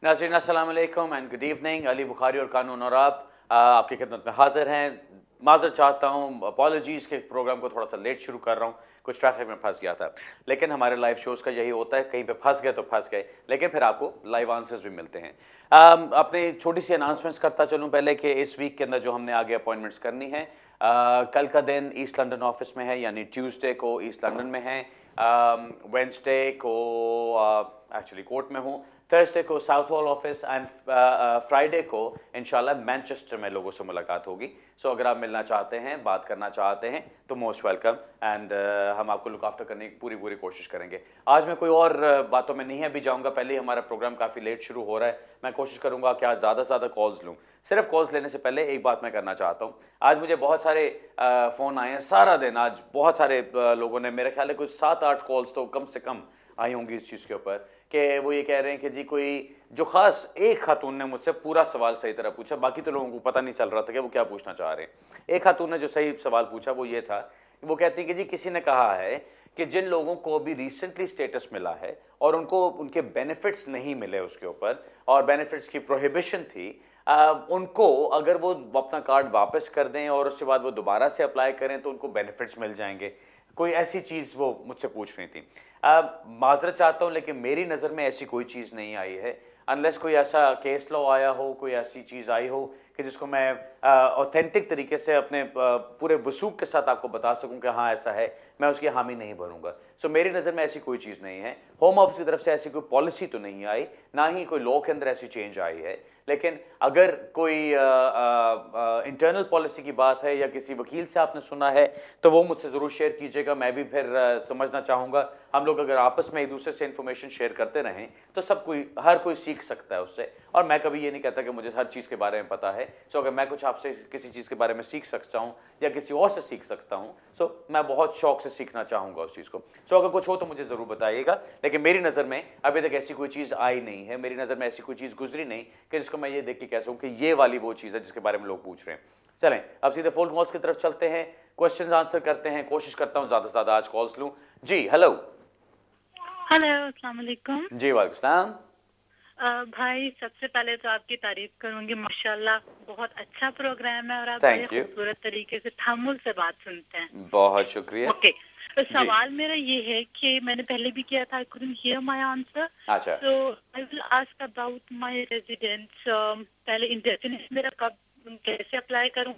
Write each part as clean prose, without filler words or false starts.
नाज़रीन अस्सलाम वालेकुम and good evening. Ali Bukhari और कानून और आप आपकी खिदमत में हाजिर हैं। माज़रत चाहता हूँ, अपॉलॉजीज़ के प्रोग्राम को थोड़ा सा लेट शुरू कर रहा हूँ, कुछ ट्रैफिक में फंस गया था। लेकिन हमारे लाइव शोज़ का यही होता है, कहीं पे फंस गए तो फंस गए, लेकिन फिर आपको लाइव आंसर्स भी मिलते हैं। अपनी छोटी सी अनाउंसमेंट्स करता चलूँ पहले कि इस वीक के अंदर जो हमने आगे अपॉइंटमेंट्स करनी है, कल का दिन ईस्ट लंदन ऑफिस में है, यानी ट्यूसडे को ईस्ट लंदन में है, वेंसडे को एक्चुअली कोर्ट में हूँ, थर्सडे को south hall office and Friday को इंशाल्लाह मैनचेस्टर में लोगों से मुलाकात होगी। सो अगर आप मिलना चाहते हैं, बात करना चाहते हैं तो मोस्ट वेलकम एंड हम आपको लुक आफ्टर करने की पूरी पूरी कोशिश करेंगे। आज मैं कोई और बातों में नहीं अभी जाऊंगा, पहले ही हमारा प्रोग्राम काफ़ी लेट शुरू हो रहा है। मैं कोशिश करूंगा कि आज ज़्यादा से ज़्यादा कॉल्स लूँ। सिर्फ कॉल्स लेने से पहले एक बात मैं करना चाहता हूँ। आज मुझे बहुत सारे फ़ोन आए हैं सारा दिन, आज बहुत सारे लोगों ने, मेरे ख्याल है कुछ 7-8 कॉल्स तो कम से कम आई होंगी इस चीज़ के ऊपर, कि वो ये कह रहे हैं कि जी कोई जो खास एक खातून ने मुझसे पूरा सवाल सही तरह पूछा, बाकी तो लोगों को पता नहीं चल रहा था कि वो क्या पूछना चाह रहे हैं। एक खातून ने जो सही सवाल पूछा वो ये था, वो कहती है कि जी किसी ने कहा है कि जिन लोगों को भी रिसेंटली स्टेटस मिला है और उनको उनके बेनिफिट्स नहीं मिले उसके ऊपर, और बेनिफिट्स की प्रोहिबिशन थी, उनको अगर वो अपना कार्ड वापस कर दें और उसके बाद वो दोबारा से अप्लाई करें तो उनको बेनिफिट्स मिल जाएंगे। कोई ऐसी चीज़ वो मुझसे पूछ रही थी। माजरत चाहता हूँ लेकिन मेरी नज़र में ऐसी कोई चीज़ नहीं आई है, अनलेस कोई ऐसा केस लॉ आया हो, कोई ऐसी चीज़ आई हो कि जिसको मैं ऑथेंटिक तरीके से अपने पूरे वसूख के साथ आपको बता सकूं कि हाँ ऐसा है, मैं उसकी हामी नहीं भरूंगा। सो मेरी नज़र में ऐसी कोई चीज़ नहीं है। होम ऑफिस की तरफ से ऐसी कोई पॉलिसी तो नहीं आई, ना ही कोई लॉ के अंदर ऐसी चेंज आई है। लेकिन अगर कोई इंटरनल पॉलिसी की बात है या किसी वकील से आपने सुना है तो वो मुझसे ज़रूर शेयर कीजिएगा, मैं भी फिर समझना चाहूँगा। हम लोग अगर आपस में एक दूसरे से इंफॉर्मेशन शेयर करते रहें तो सब कोई, हर कोई सीख सकता है उससे। और मैं कभी ये नहीं कहता कि मुझे हर चीज़ के बारे में पता है। सो अगर मैं कुछ आपसे किसी चीज़ के बारे में सीख सकता हूँ या किसी और से सीख सकता हूँ, सो मैं बहुत शौक से सीखना चाहूँगा उस चीज़ को। सो अगर कुछ हो तो मुझे ज़रूर बताइएगा, लेकिन मेरी नज़र में अभी तक ऐसी कोई चीज़ आई नहीं है, मेरी नज़र में ऐसी कोई चीज़ गुजरी नहीं कि जिसको मैं ये देख के कह सकूँ कि ये वाली वो चीज़ है जिसके बारे में लोग पूछ रहे हैं। चलें अब सीधे फोन कॉल्स की तरफ चलते हैं, क्वेश्चन आंसर करते हैं। कोशिश करता हूँ ज़्यादा से ज़्यादा आज कॉल्स लूँ। जी हेलो। हेलो, अस्सलाम वालेकुम। जी वालेकुम सलाम। भाई सबसे पहले तो आपकी तारीफ करूंगी, माशाल्लाह बहुत अच्छा प्रोग्राम है और आप बड़े थैंक यू। खूबसूरत तरीके से तहम्मुल से बात सुनते हैं। बहुत शुक्रिया। ओके, तो जी सवाल मेरा ये है कि मैंने पहले भी किया था, I couldn't hear my answer, अच्छा। So I will ask about my residence. पहले इंडेफिनिट मेरा कब, कैसे अप्लाई करूं,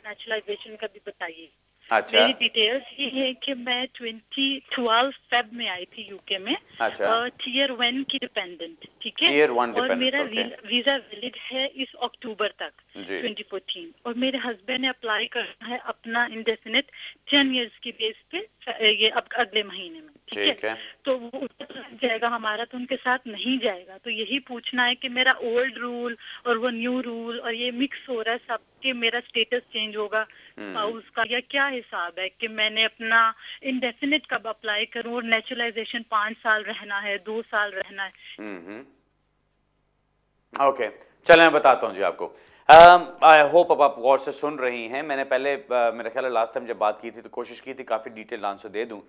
नेचुरलाइजेशन का भी बताइए। अच्छा मेरी डिटेल्स ये है कि मैं 2012 फेब में आई थी यूके में, अच्छा। टीयर 1 की डिपेंडेंट, ठीक है। टीयर 1 और डिपेंडेंट, मेरा ओके। वीजा वैलिड है इस अक्टूबर तक जी 2014, और मेरे हस्बैंड ने अप्लाई करना है अपना इंडेफिनिट 10 इयर्स की बेस पे ये अब अगले महीने में, ठीक है। ठीक है। तो वो ऊपर लग जाएगा, हमारा तो उनके साथ नहीं जाएगा। तो यही पूछना है कि मेरा ओल्ड रूल और वो न्यू रूल और ये मिक्स हो रहा है सब, कि मेरा स्टेटस चेंज होगा स्पाउस का, या क्या हिसाब है कि मैंने अपना इंडेफिनिट कब अप्लाई करूं, और नेचुरलाइजेशन 5 साल रहना है, 2 साल रहना है। ओके, चलें मैं बताता हूँ जी आपको। आई होप अब आप गौर से सुन रही हैं। मैंने पहले मेरा ख्याल है लास्ट टाइम जब बात की थी तो कोशिश की थी काफ़ी डिटेल आंसर दे दूँ।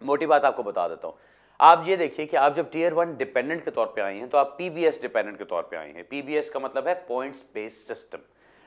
मोटी बात आपको बता देता हूँ। आप ये देखिए कि आप जब टीयर 1 डिपेंडेंट के तौर पे आई हैं तो आप पीबीएस डिपेंडेंट के तौर पे आई हैं। पीबीएस का मतलब है पॉइंट्स बेस्ड सिस्टम।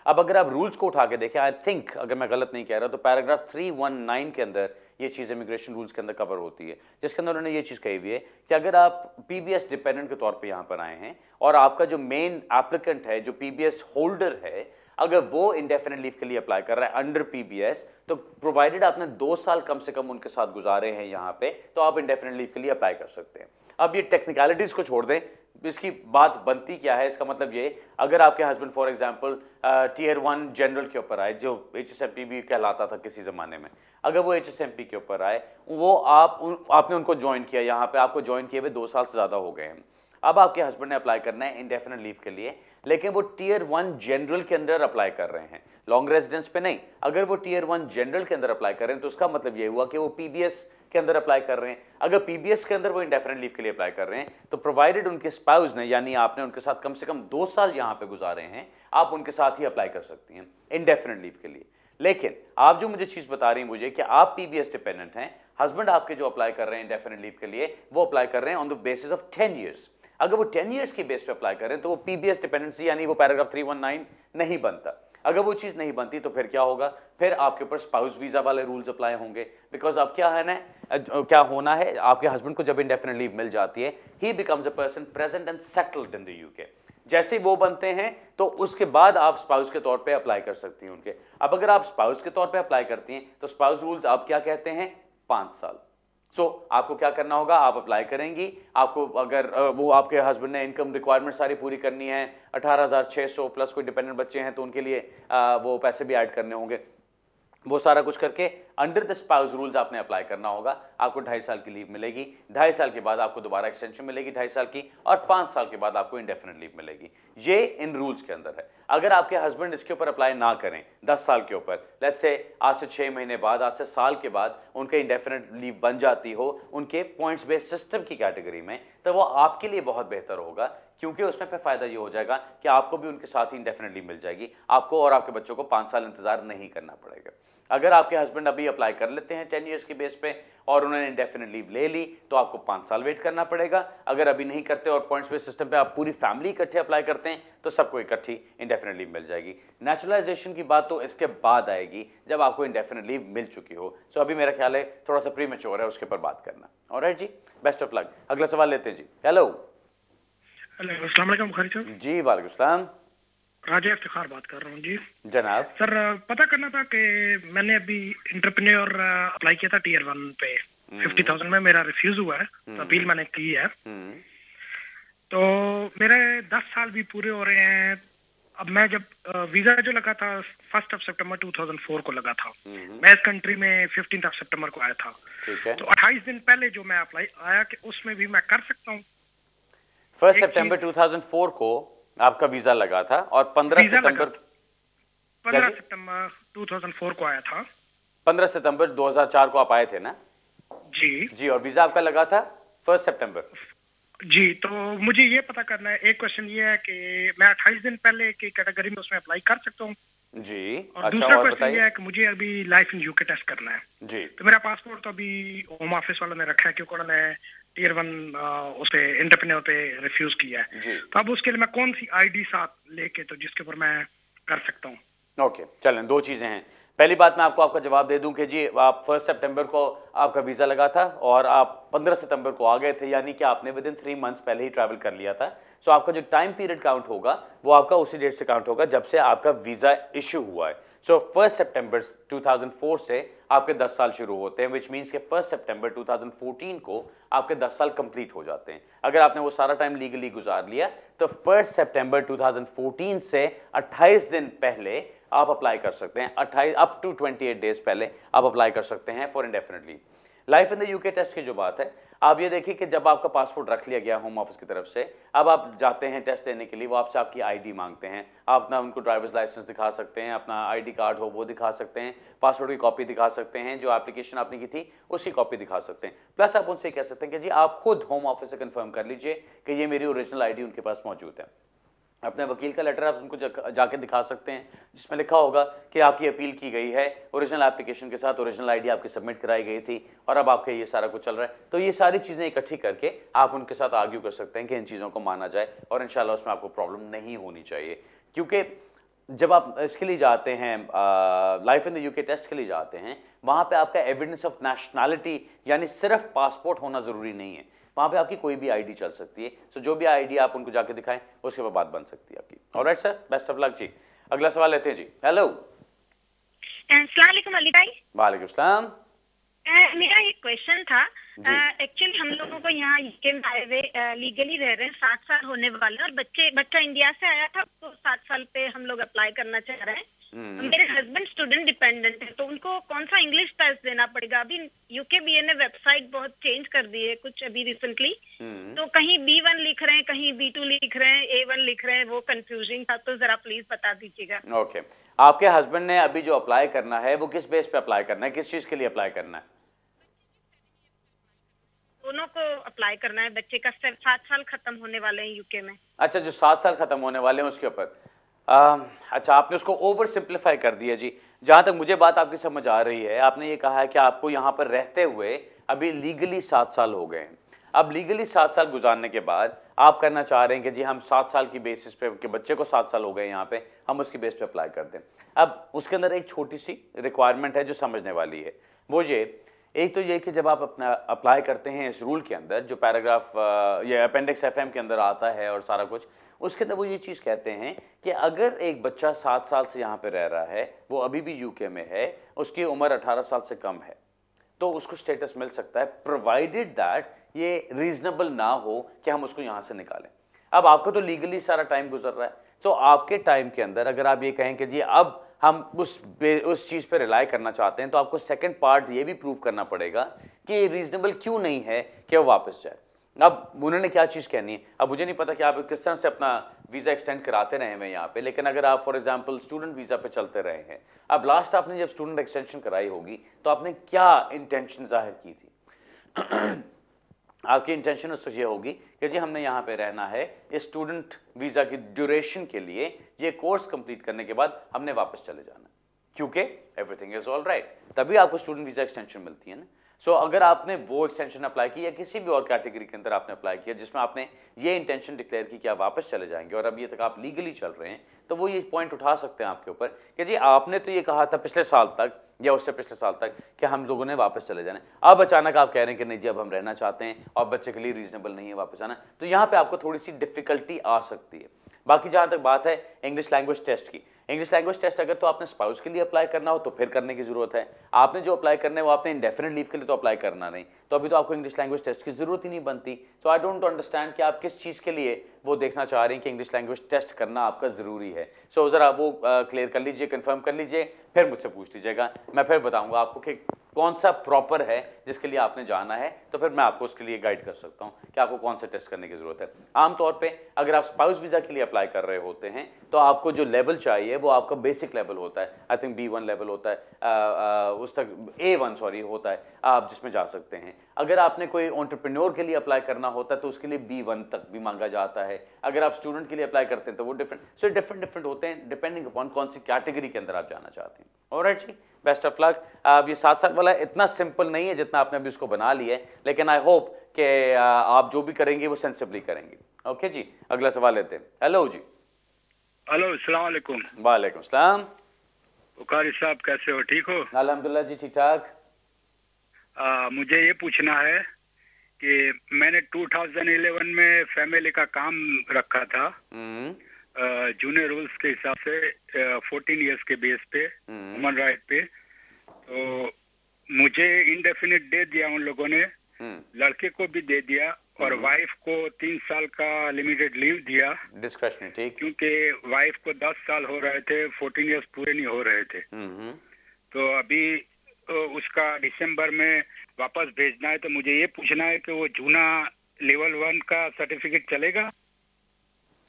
अब अगर आप रूल्स को उठा के देखें, आई थिंक अगर मैं गलत नहीं कह रहा तो पैराग्राफ 319 के अंदर ये चीज़ इमिग्रेशन रूल्स के अंदर कवर होती है, जिसके अंदर उन्होंने ये चीज़ कही हुई है कि अगर आप पीबीएस डिपेंडेंट के तौर पे यहाँ पर आए हैं और आपका जो मेन एप्लीकेंट है, जो पीबीएस होल्डर है, अगर वो इंडेफिनिट लीव के लिए अप्लाई कर रहा है अंडर पीबीएस, तो प्रोवाइडेड आपने 2 साल कम से कम उनके साथ गुजारे हैं यहाँ पे, तो आप इंडेफिनिट लीव के लिए अप्लाई कर सकते हैं। अब ये टेक्निकलिटीज को छोड़ दें, इसकी बात बनती क्या है, इसका मतलब ये, अगर आपके husband for example tier 1 general के ऊपर आए, जो एचएसएमपी भी कहलाता था किसी ज़माने में, अगर वो एचएसएमपी के ऊपर आए, वो आपने उनको ज्वाइन किया, यहाँ पे आपको ज्वाइन किए हुए 2 साल से ज़्यादा हो गए हैं। अब आपके हस्बैंड ने अप्लाई करना है इंडेफिनिट लीव के लिए, लेकिन वो टीयर 1 जनरल के अंदर अप्लाई कर रहे हैं, लॉन्ग रेजिडेंस पे नहीं। अगर वो टीयर 1 जनरल के अंदर अप्लाई कर रहे हैं तो उसका मतलब ये हुआ कि वो पीबीएस के अंदर अप्लाई कर रहे हैं। अगर पीबीएस के अंदर वो इंडेफिनिट लीव के लिए अप्लाई कर रहे हैं तो प्रोवाइडेड उनके स्पाउस ने, यानी आपने उनके साथ कम से कम 2 साल यहां पे गुजारे हैं, आप उनके साथ ही अप्लाई कर सकती हैं इंडेफिनिट लीव के लिए। लेकिन आप जो मुझे चीज बता रही हैं मुझे कि आप पीबीएस डिपेंडेंट हैं, हस्बैंड आपके जो अप्लाई कर रहे हैं इंडेफिनिट लीव के लिए, वो अप्लाई कर रहे हैं on the basis of 10 years. अगर वो 10 ईयर्स की बेस पे अप्लाई करें तो वो पीबीएस डिपेंडेंसी यानी वो पैराग्राफ 319 नहीं बनता। अगर वो चीज नहीं बनती तो फिर क्या होगा, फिर आपके ऊपर स्पाउस वीजा वाले रूल्स अप्लाई होंगे। बिकॉज अब क्या है ना, क्या होना है, आपके हस्बैंड को जब इंडेफिनिट लीव मिल जाती है, ही becomes a person present and settled in the UK. जैसे वो बनते हैं तो उसके बाद आप स्पाउस के तौर पे अप्लाई कर सकती हैं उनके। अब अगर आप स्पाउस के तौर पे अप्लाई करती हैं तो स्पाउस रूल्स आप क्या कहते हैं, 5 साल। आपको क्या करना होगा, आप अप्लाई करेंगी, आपको अगर वो आपके हस्बैंड ने इनकम रिक्वायरमेंट सारी पूरी करनी है, 18,600 प्लस कोई डिपेंडेंट बच्चे हैं तो उनके लिए वो पैसे भी ऐड करने होंगे, वो सारा कुछ करके अंडर द स्पाउस रूल्स आपने अप्लाई करना होगा। आपको 2.5 साल की लीव मिलेगी, 2.5 साल के बाद आपको दोबारा एक्सटेंशन मिलेगी 2.5 साल की, और 5 साल के बाद आपको इंडेफिनिट लीव मिलेगी। ये इन रूल्स के अंदर है। अगर आपके हस्बैंड इसके ऊपर अप्लाई ना करें 10 साल के ऊपर, लेट्स से आज से 6 महीने बाद, आज से साल के बाद उनके इंडेफिनिट लीव बन जाती हो उनके पॉइंट्स बेस्ड सिस्टम की कैटेगरी में, तो वो आपके लिए बहुत बेहतर होगा, क्योंकि उसमें फिर फायदा ये हो जाएगा कि आपको भी उनके साथ ही इंडेफिनिट लीव मिल जाएगी, आपको और आपके बच्चों को 5 साल इंतजार नहीं करना पड़ेगा। अगर आपके हस्बैंड अभी अप्लाई कर लेते हैं 10 ईयर्स की बेस पे और उन्होंने इंडेफिनिट लीव ले ली तो आपको 5 साल वेट करना पड़ेगा। अगर अभी नहीं करते और पॉइंट्स बेस्ड सिस्टम पे आप पूरी फैमिली इकट्ठे अप्लाई करते हैं तो सबको इकट्ठी इंडेफिनिट लीव मिल जाएगी। नेचुरलाइजेशन की बात तो इसके बाद आएगी जब आपको इंडेफिनिट लीव मिल चुकी हो। सो अभी मेरा ख्याल है थोड़ा सा प्रीमेच्योर है उसके ऊपर बात करना। ऑलराइट जी, बेस्ट ऑफ लक। अगला सवाल लेते हैं जी। हेलो। अस्सलाम वालेकुम बुखारी साहब। जी वालेकुम सलाम। राजा इफ्तिखार बात कर रहा हूँ जी। जनाब। सर पता करना था कि मैंने अभी एंटरप्रेन्योर अप्लाई किया था टीयर 1 पे 50,000 में, मेरा रिफ्यूज हुआ है, तो अपील मैंने की है। तो मेरे 10 साल भी पूरे हो रहे हैं। अब मैं जब वीजा जो लगा था 1 सितंबर 2004 को लगा था, मैं इस कंट्री में 15 सितंबर को आया था। ठीक है। तो 28 दिन पहले जो मैं अप्लाई आया कि उसमें भी मैं कर सकता हूँ। 1 सितंबर 2004 को आपका वीजा लगा था और 15 सितंबर 2004 को आया था। 15 सितंबर 2004 को आप आए थे ना जी। जी, और वीजा आपका लगा था 1 सितंबर जी। तो मुझे ये पता करना है, एक क्वेश्चन ये है कि मैं 28 दिन पहले की कैटेगरी में उसमें अप्लाई कर सकता हूँ जी। और अच्छा, दूसरा और क्वेश्चन बताइए। ये है कि मुझे अभी लाइफ इन यूके टेस्ट करना है जी। तो मेरा पासपोर्ट तो अभी होम ऑफिस वालों ने रखा है क्योंकि उन्होंने टीयर 1 उसे एंटरप्रेन्योर पे रिफ्यूज किया है जी। तो अब उसके लिए मैं कौन सी आईडी साथ लेके तो जिसके ऊपर मैं कर सकता हूँ। ओके, चलें, दो चीजें हैं। पहली बात मैं आपको आपका जवाब दे दूं कि जी आप 1 सितंबर को आपका वीजा लगा था और आप 15 सितंबर को आ गए थे, यानी कि आपने विद इन 3 मंथ्स पहले ही ट्रैवल कर लिया था। सो आपका जो टाइम पीरियड काउंट होगा वो आपका उसी डेट से काउंट होगा जब से आपका वीजा इशू हुआ है। सो 1 सितंबर 2004 से आपके 10 साल शुरू होते हैं, विच मीन्स के 1 सितंबर 2014 को आपके 10 साल कंप्लीट हो जाते हैं। अगर आपने वो सारा टाइम लीगली गुजार लिया तो 1 सितंबर 2014 से 28 दिन पहले आप अप्लाई कर सकते हैं, 28 अप टू 28 डेज पहले आप अप्लाई कर सकते हैं for indefinitely. Life in the UK test की जो बात है, आप ये देखिए कि जब आपका पासपोर्ट रख लिया गया होम ऑफिस की तरफ से, अब आप जाते हैं टेस्ट देने के लिए, वो आपसे आपकी आईडी मांगते हैं। आप अपना उनको ड्राइवर्स लाइसेंस दिखा सकते हैं, अपना आईडी कार्ड हो वो दिखा सकते हैं, पासपोर्ट की कॉपी दिखा सकते हैं, जो एप्लीकेशन आपने की थी उसकी कॉपी दिखा सकते हैं। प्लस आप उनसे कह सकते हैं कि जी आप खुद होम ऑफिस से कंफर्म कर लीजिए कि ये मेरी ओरिजिनल आईडी उनके पास मौजूद है। अपने वकील का लेटर आप उनको जाके दिखा सकते हैं जिसमें लिखा होगा कि आपकी अपील की गई है, ओरिजिनल एप्लीकेशन के साथ ओरिजिनल आईडी आपकी सबमिट कराई गई थी और अब आपके ये सारा कुछ चल रहा है। तो ये सारी चीज़ें इकट्ठी करके आप उनके साथ आर्ग्यू कर सकते हैं कि इन चीज़ों को माना जाए और इंशाल्लाह उसमें आपको प्रॉब्लम नहीं होनी चाहिए। क्योंकि जब आप इसके लिए जाते हैं, life in the UK test के लिए जाते हैं, वहाँ पर आपका एविडेंस ऑफ नेशनैलिटी यानी सिर्फ पासपोर्ट होना ज़रूरी नहीं है, वहाँ पे आपकी कोई भी आईडी चल सकती है। सो जो भी आईडी आप उनको जाके दिखाएं उसके बाद बात बन सकती है आपकी। Alright sir, best of luck जी। अगला सवाल लेते हैं जी। हेलो। अस्सलाम वालेकुम अली भाई। वालेकुम सलाम। मेरा एक क्वेश्चन था। एक्चुअली हम लोगों को यहाँ यूके में आए हुए लीगली रह रहे हैं, 7 साल होने वाले, और बच्चा इंडिया से आया था तो 7 साल पे हम लोग अप्लाई करना चाह रहे हैं। मेरे हस्बैंड स्टूडेंट डिपेंडेंट है तो उनको कौन सा इंग्लिश टेस्ट देना पड़ेगा? अभी यूके बीए ने वेबसाइट बहुत चेंज कर दी है कुछ अभी रिसेंटली, तो कहीं B1 लिख रहे हैं, कहीं B2 लिख रहे हैं, A1 लिख रहे हैं, वो कंफ्यूजिंग था, तो जरा प्लीज बता दीजिएगा। ओके, आपके हस्बैंड ने अभी जो अप्लाई करना है वो किस बेस पे अप्लाई करना है, किस चीज के लिए अप्लाई करना है? दोनों को अप्लाई करना है। बच्चे का 7 साल खत्म होने वाले हैं यूके में। अच्छा, जो 7 साल खत्म होने वाले हैं उसके ऊपर। अच्छा, आपने उसको ओवर सिंप्लीफाई कर दिया जी। जहाँ तक मुझे बात आपकी समझ आ रही है, आपने ये कहा है कि आपको यहाँ पर रहते हुए अभी लीगली 7 साल हो गए हैं। अब लीगली 7 साल गुजारने के बाद आप करना चाह रहे हैं कि जी हम 7 साल की बेसिस पे, कि बच्चे को 7 साल हो गए यहाँ पे, हम उसकी बेस पे अप्लाई कर दें। अब उसके अंदर एक छोटी सी रिक्वायरमेंट है जो समझने वाली है, वो ये, एक तो ये कि जब आप अपना अप्लाई करते हैं इस रूल के अंदर, जो पैराग्राफ ये अपेंडिक्स FM के अंदर आता है और सारा कुछ, उसके अंदर वो ये चीज़ कहते हैं कि अगर एक बच्चा 7 साल से यहाँ पे रह रहा है, वो अभी भी UK में है, उसकी उम्र 18 साल से कम है, तो उसको स्टेटस मिल सकता है, प्रोवाइडेड दैट ये रीजनेबल ना हो कि हम उसको यहाँ से निकालें। अब आपका तो लीगली सारा टाइम गुजर रहा है, तो आपके टाइम के अंदर अगर आप ये कहें कि जी अब हम उस चीज़ पे रिलाई करना चाहते हैं, तो आपको सेकंड पार्ट ये भी प्रूव करना पड़ेगा कि ये रीजनेबल क्यों नहीं है कि वो वापस जाए। अब उन्होंने क्या चीज़ कहनी है, अब मुझे नहीं पता कि आप किस तरह से अपना वीज़ा एक्सटेंड कराते रहे हैं यहाँ पे, लेकिन अगर आप फॉर एग्जांपल स्टूडेंट वीज़ा पे चलते रहे हैं, अब लास्ट आपने जब स्टूडेंट एक्सटेंशन कराई होगी तो आपने क्या इंटेंशन जाहिर की थी? आपकी इंटेंशन उससे ये होगी कि जी हमने यहाँ पे रहना है इस स्टूडेंट वीज़ा की ड्यूरेशन के लिए, ये कोर्स कंप्लीट करने के बाद हमने वापस चले जाना, क्योंकि एवरीथिंग इज ऑल राइट, तभी आपको स्टूडेंट वीज़ा एक्सटेंशन मिलती है ना। सो अगर आपने वो एक्सटेंशन अप्लाई की या किसी भी और कैटेगरी के अंदर आपने अप्लाई किया जिसमें आपने ये इंटेंशन डिक्लेयर की कि आप वापस चले जाएंगे और अब ये तक आप लीगली चल रहे हैं, तो वो ये पॉइंट उठा सकते हैं आपके ऊपर कि जी आपने तो ये कहा था पिछले साल तक या उससे पिछले साल तक कि हम लोगों ने वापस चले जाना, अब अचानक आप कह रहे हैं कि नहीं जी अब हम रहना चाहते हैं और बच्चे के लिए रीजनेबल नहीं है वापस आना, तो यहाँ पे आपको थोड़ी सी डिफिकल्टी आ सकती है। बाकी जहाँ तक बात है इंग्लिश लैंग्वेज टेस्ट की, इंग्लिश लैंग्वेज टेस्ट अगर तो आपने स्पाउस के लिए अप्लाई करना हो तो फिर करने की जरूरत है, आपने जो अप्लाई करना है वो आपने इंडेफिनिट लीव के लिए तो अप्लाई करना नहीं, तो अभी तो आपको इंग्लिश लैंग्वेज टेस्ट की जरूरत ही नहीं बनती। सो आई डोंट अंडरस्टैंड कि आप किस चीज़ के लिए वो देखना चाह रहे हैं कि इंग्लिश लैंग्वेज टेस्ट करना आपका ज़रूरी है। सो ज़रा वो क्लियर कर लीजिए, कंफर्म कर लीजिए, फिर मुझसे पूछ लीजिएगा, मैं फिर बताऊँगा आपको कि कौन सा प्रॉपर है जिसके लिए आपने जाना है, तो फिर मैं आपको उसके लिए गाइड कर सकता हूँ कि आपको कौन सा टेस्ट करने की ज़रूरत है। आमतौर पे अगर आप स्पाउस वीज़ा के लिए अप्लाई कर रहे होते हैं तो आपको जो लेवल चाहिए वो आपका बेसिक लेवल होता है, आई थिंक B1 लेवल होता है, उस तक A1 सॉरी होता है, आप जिसमें जा सकते हैं। अगर आपने कोई एंटरप्रेन्योर के लिए अप्लाई करना होता है तो उसके लिए B1 तक भी मांगा जाता है, अगर आप स्टूडेंट के लिए अप्लाई करते हैं तो वो डिफरेंट होते हैं डिपेंडिंग अपॉन कौन सी कैटेगरी के अंदर आप जाना चाहते हैं। ऑलराइट जी, बेस्ट ऑफ लक। अब ये 7 साल वाला इतना सिंपल नहीं है जितना आपने अभी उसको बना लिया है, लेकिन आई होप कि आप जो भी करेंगे वो सेंसिबली करेंगे। ओके जी, अगला सवाल लेते हैं। हेलो जी। हेलो, अस्सलाम वालेकुम। वालेकुम सलाम। बुखारी साहब कैसे हो, ठीक हो? अल्हम्दुलिल्लाह जी, ठीक ठाक। मुझे ये पूछना है कि मैंने 2011 में फैमिली का काम रखा था जूनियर रूल्स के हिसाब से 14 इयर्स के बेस पे, ह्यूमन राइट पे, तो मुझे इंडेफिनिट दे दिया उन लोगों ने, लड़के को भी दे दिया और वाइफ को 3 साल का लिमिटेड लीव दिया डिस्कशन, ठीक, क्योंकि वाइफ को 10 साल हो रहे थे, 14 इयर्स पूरे नहीं हो रहे थे। तो अभी उसका दिसंबर में वापस भेजना है, तो मुझे ये पूछना है कि वो जूना लेवल 1 का सर्टिफिकेट चलेगा?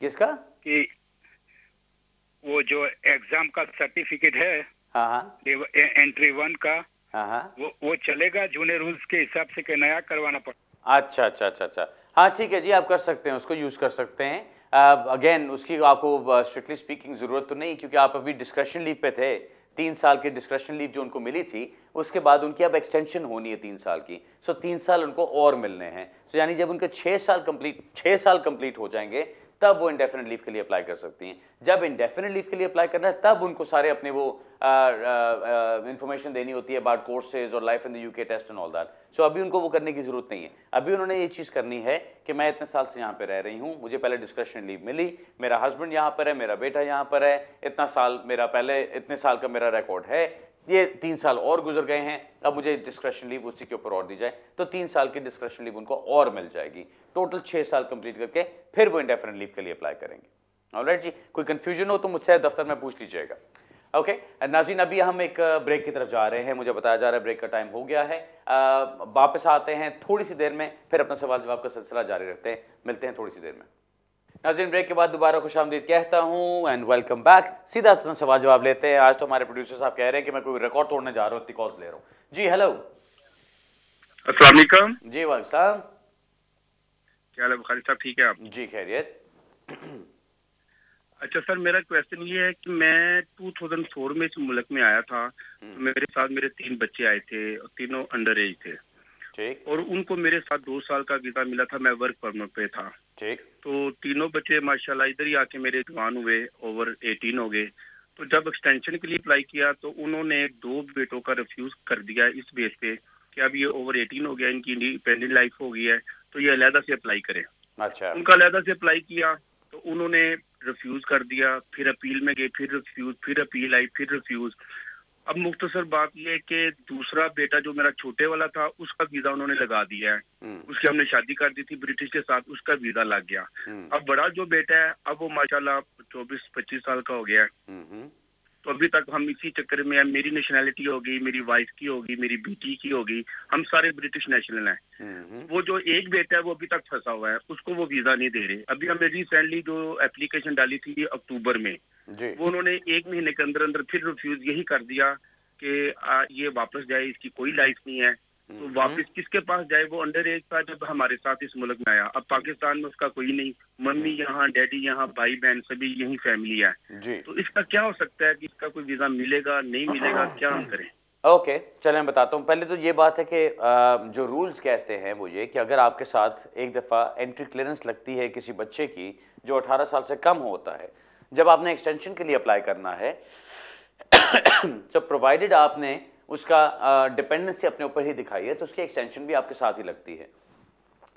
किसका? कि वो जो एग्जाम का सर्टिफिकेट है, एंट्री 1 का, वो चलेगा जूनियर रूल्स के हिसाब से कि नया करवाना पड़ेगा? अच्छा, हाँ ठीक है जी, आप कर सकते हैं, उसको यूज़ कर सकते हैं। अगेन उसकी आपको स्ट्रिक्टली स्पीकिंग ज़रूरत तो नहीं, क्योंकि आप अभी डिस्क्रिप्शन लीव पे थे। 3 साल की डिस्क्रिप्शन लीव जो उनको मिली थी, उसके बाद उनकी अब एक्सटेंशन होनी है 3 साल की। सो 3 साल उनको और मिलने हैं। सो यानी जब उनके 6 साल कंप्लीट हो जाएंगे तब वो इंडेफिनिट लीव के लिए अप्लाई कर सकती हैं। जब इंडेफिनिट लीव के लिए अप्लाई करना है तब उनको सारे अपने वो इंफॉर्मेशन देनी होती है अबाउट कोर्सेज और life in the UK test and all that. So अभी उनको वो करने की जरूरत नहीं है। अभी उन्होंने ये चीज़ करनी है कि मैं इतने साल से यहाँ पे रह रही हूँ, मुझे पहले डिस्क्रिप्शन लीव मिली, मेरा हस्बैंड यहाँ पर है, मेरा बेटा यहाँ पर है, इतना साल मेरा पहले इतने साल का मेरा रिकॉर्ड है, ये 3 साल और गुजर गए हैं, अब मुझे डिस्क्रिप्शन लीव उसी के ऊपर और दी जाए, तो 3 साल की डिस्क्रिप्शन लीव उनको और मिल जाएगी। टोटल 6 साल कंप्लीट करके फिर वो इंडेफिनिट लीव के लिए अप्लाई करेंगे। ऑलराइट जी, कोई कंफ्यूजन हो तो मुझसे दफ्तर में पूछ लीजिएगा। ओके नाज़रीन, अभी हम एक ब्रेक की तरफ जा रहे हैं, मुझे बताया जा रहा है ब्रेक का टाइम हो गया है। वापस आते हैं थोड़ी सी देर में, फिर अपना सवाल जवाब का सिलसिला जारी रखते हैं। मिलते हैं थोड़ी सी देर में। नाज़रीन, ब्रेक के बाद दोबारा खुशामदीद कहता हूँ एंड वेलकम बैक। सीधा तो सवाल जवाब लेते हैं। आज तो हमारे प्रोड्यूसर साहब कह रहे हैं कि मैं कोई रिकॉर्ड तोड़ने जा रहा हूँ, इतनी कॉल्स ले रहा हूँ। जी हेलो, अस्सलाम वालेकुम। जी वालेकुम, क्या हाल है बुखारी साहब, ठीक है आप? जी खैरियत। अच्छा सर, मेरा क्वेश्चन ये है कि मैं 2004 में इस मुल्क में आया था, तो मेरे साथ मेरे 3 बच्चे आए थे और तीनों अंडर एज थे। ठीक। और उनको मेरे साथ 2 साल का वीजा मिला था, मैं वर्क परमिट पे था। ठीक। तो तीनों बच्चे माशाल्लाह इधर ही आके मेरे जवान हुए, ओवर 18 हो गए। तो जब एक्सटेंशन के लिए अप्लाई किया तो उन्होंने 2 बेटों का रिफ्यूज कर दिया इस बेस पे कि अब ये ओवर 18 हो गया, इनकी इंडिपेंडेंट लाइफ हो गई है, तो ये अलहदा से अप्लाई करें। अच्छा। उनका अलहदा से अप्लाई किया तो उन्होंने रिफ्यूज कर दिया, फिर अपील में गए, फिर रिफ्यूज, फिर अपील आई, फिर रिफ्यूज। अब मुख्तसर बात यह है कि दूसरा बेटा जो मेरा छोटे वाला था उसका वीजा उन्होंने लगा दिया है। उसकी हमने शादी कर दी थी ब्रिटिश के साथ, उसका वीजा लग गया। अब बड़ा जो बेटा है अब वो माशाल्लाह 24-25 साल का हो गया है। तो अभी तक हम इसी चक्कर में हैं। मेरी नेशनैलिटी होगी, मेरी वाइफ की होगी, मेरी बेटी की होगी, हम सारे ब्रिटिश नेशनल हैं। वो जो एक बेटा है वो अभी तक फंसा हुआ है, उसको वो वीजा नहीं दे रहे। अभी हमने रिसेंटली जो एप्लीकेशन डाली थी अक्टूबर में, वो उन्होंने 1 महीने के अंदर अंदर फिर रिफ्यूज यही कर दिया कि ये वापस जाए, इसकी कोई लाइफ नहीं है। तो वापस किसके पास जाए? वो अंडर एज था जब हमारे साथ इस मुल्क में आया। अब पाकिस्तान में उसका कोई नहीं, मम्मी यहाँ, डैडी यहाँ, भाई बहन सभी यही फैमिली है। तो इसका क्या हो सकता है कि इसका कोई वीजा मिलेगा नहीं मिलेगा, क्या हम करें? ओके, चलें मैं बताता हूँ। पहले तो ये बात है कि जो रूल्स कहते हैं वो ये कि अगर आपके साथ एक दफ़ा एंट्री क्लियरेंस लगती है किसी बच्चे की जो 18 साल से कम होता है, जब आपने एक्सटेंशन के लिए अप्लाई करना है जब प्रोवाइडेड आपने उसका डिपेंडेंसी अपने ऊपर ही दिखाई है तो उसकी एक्सटेंशन भी आपके साथ ही लगती है।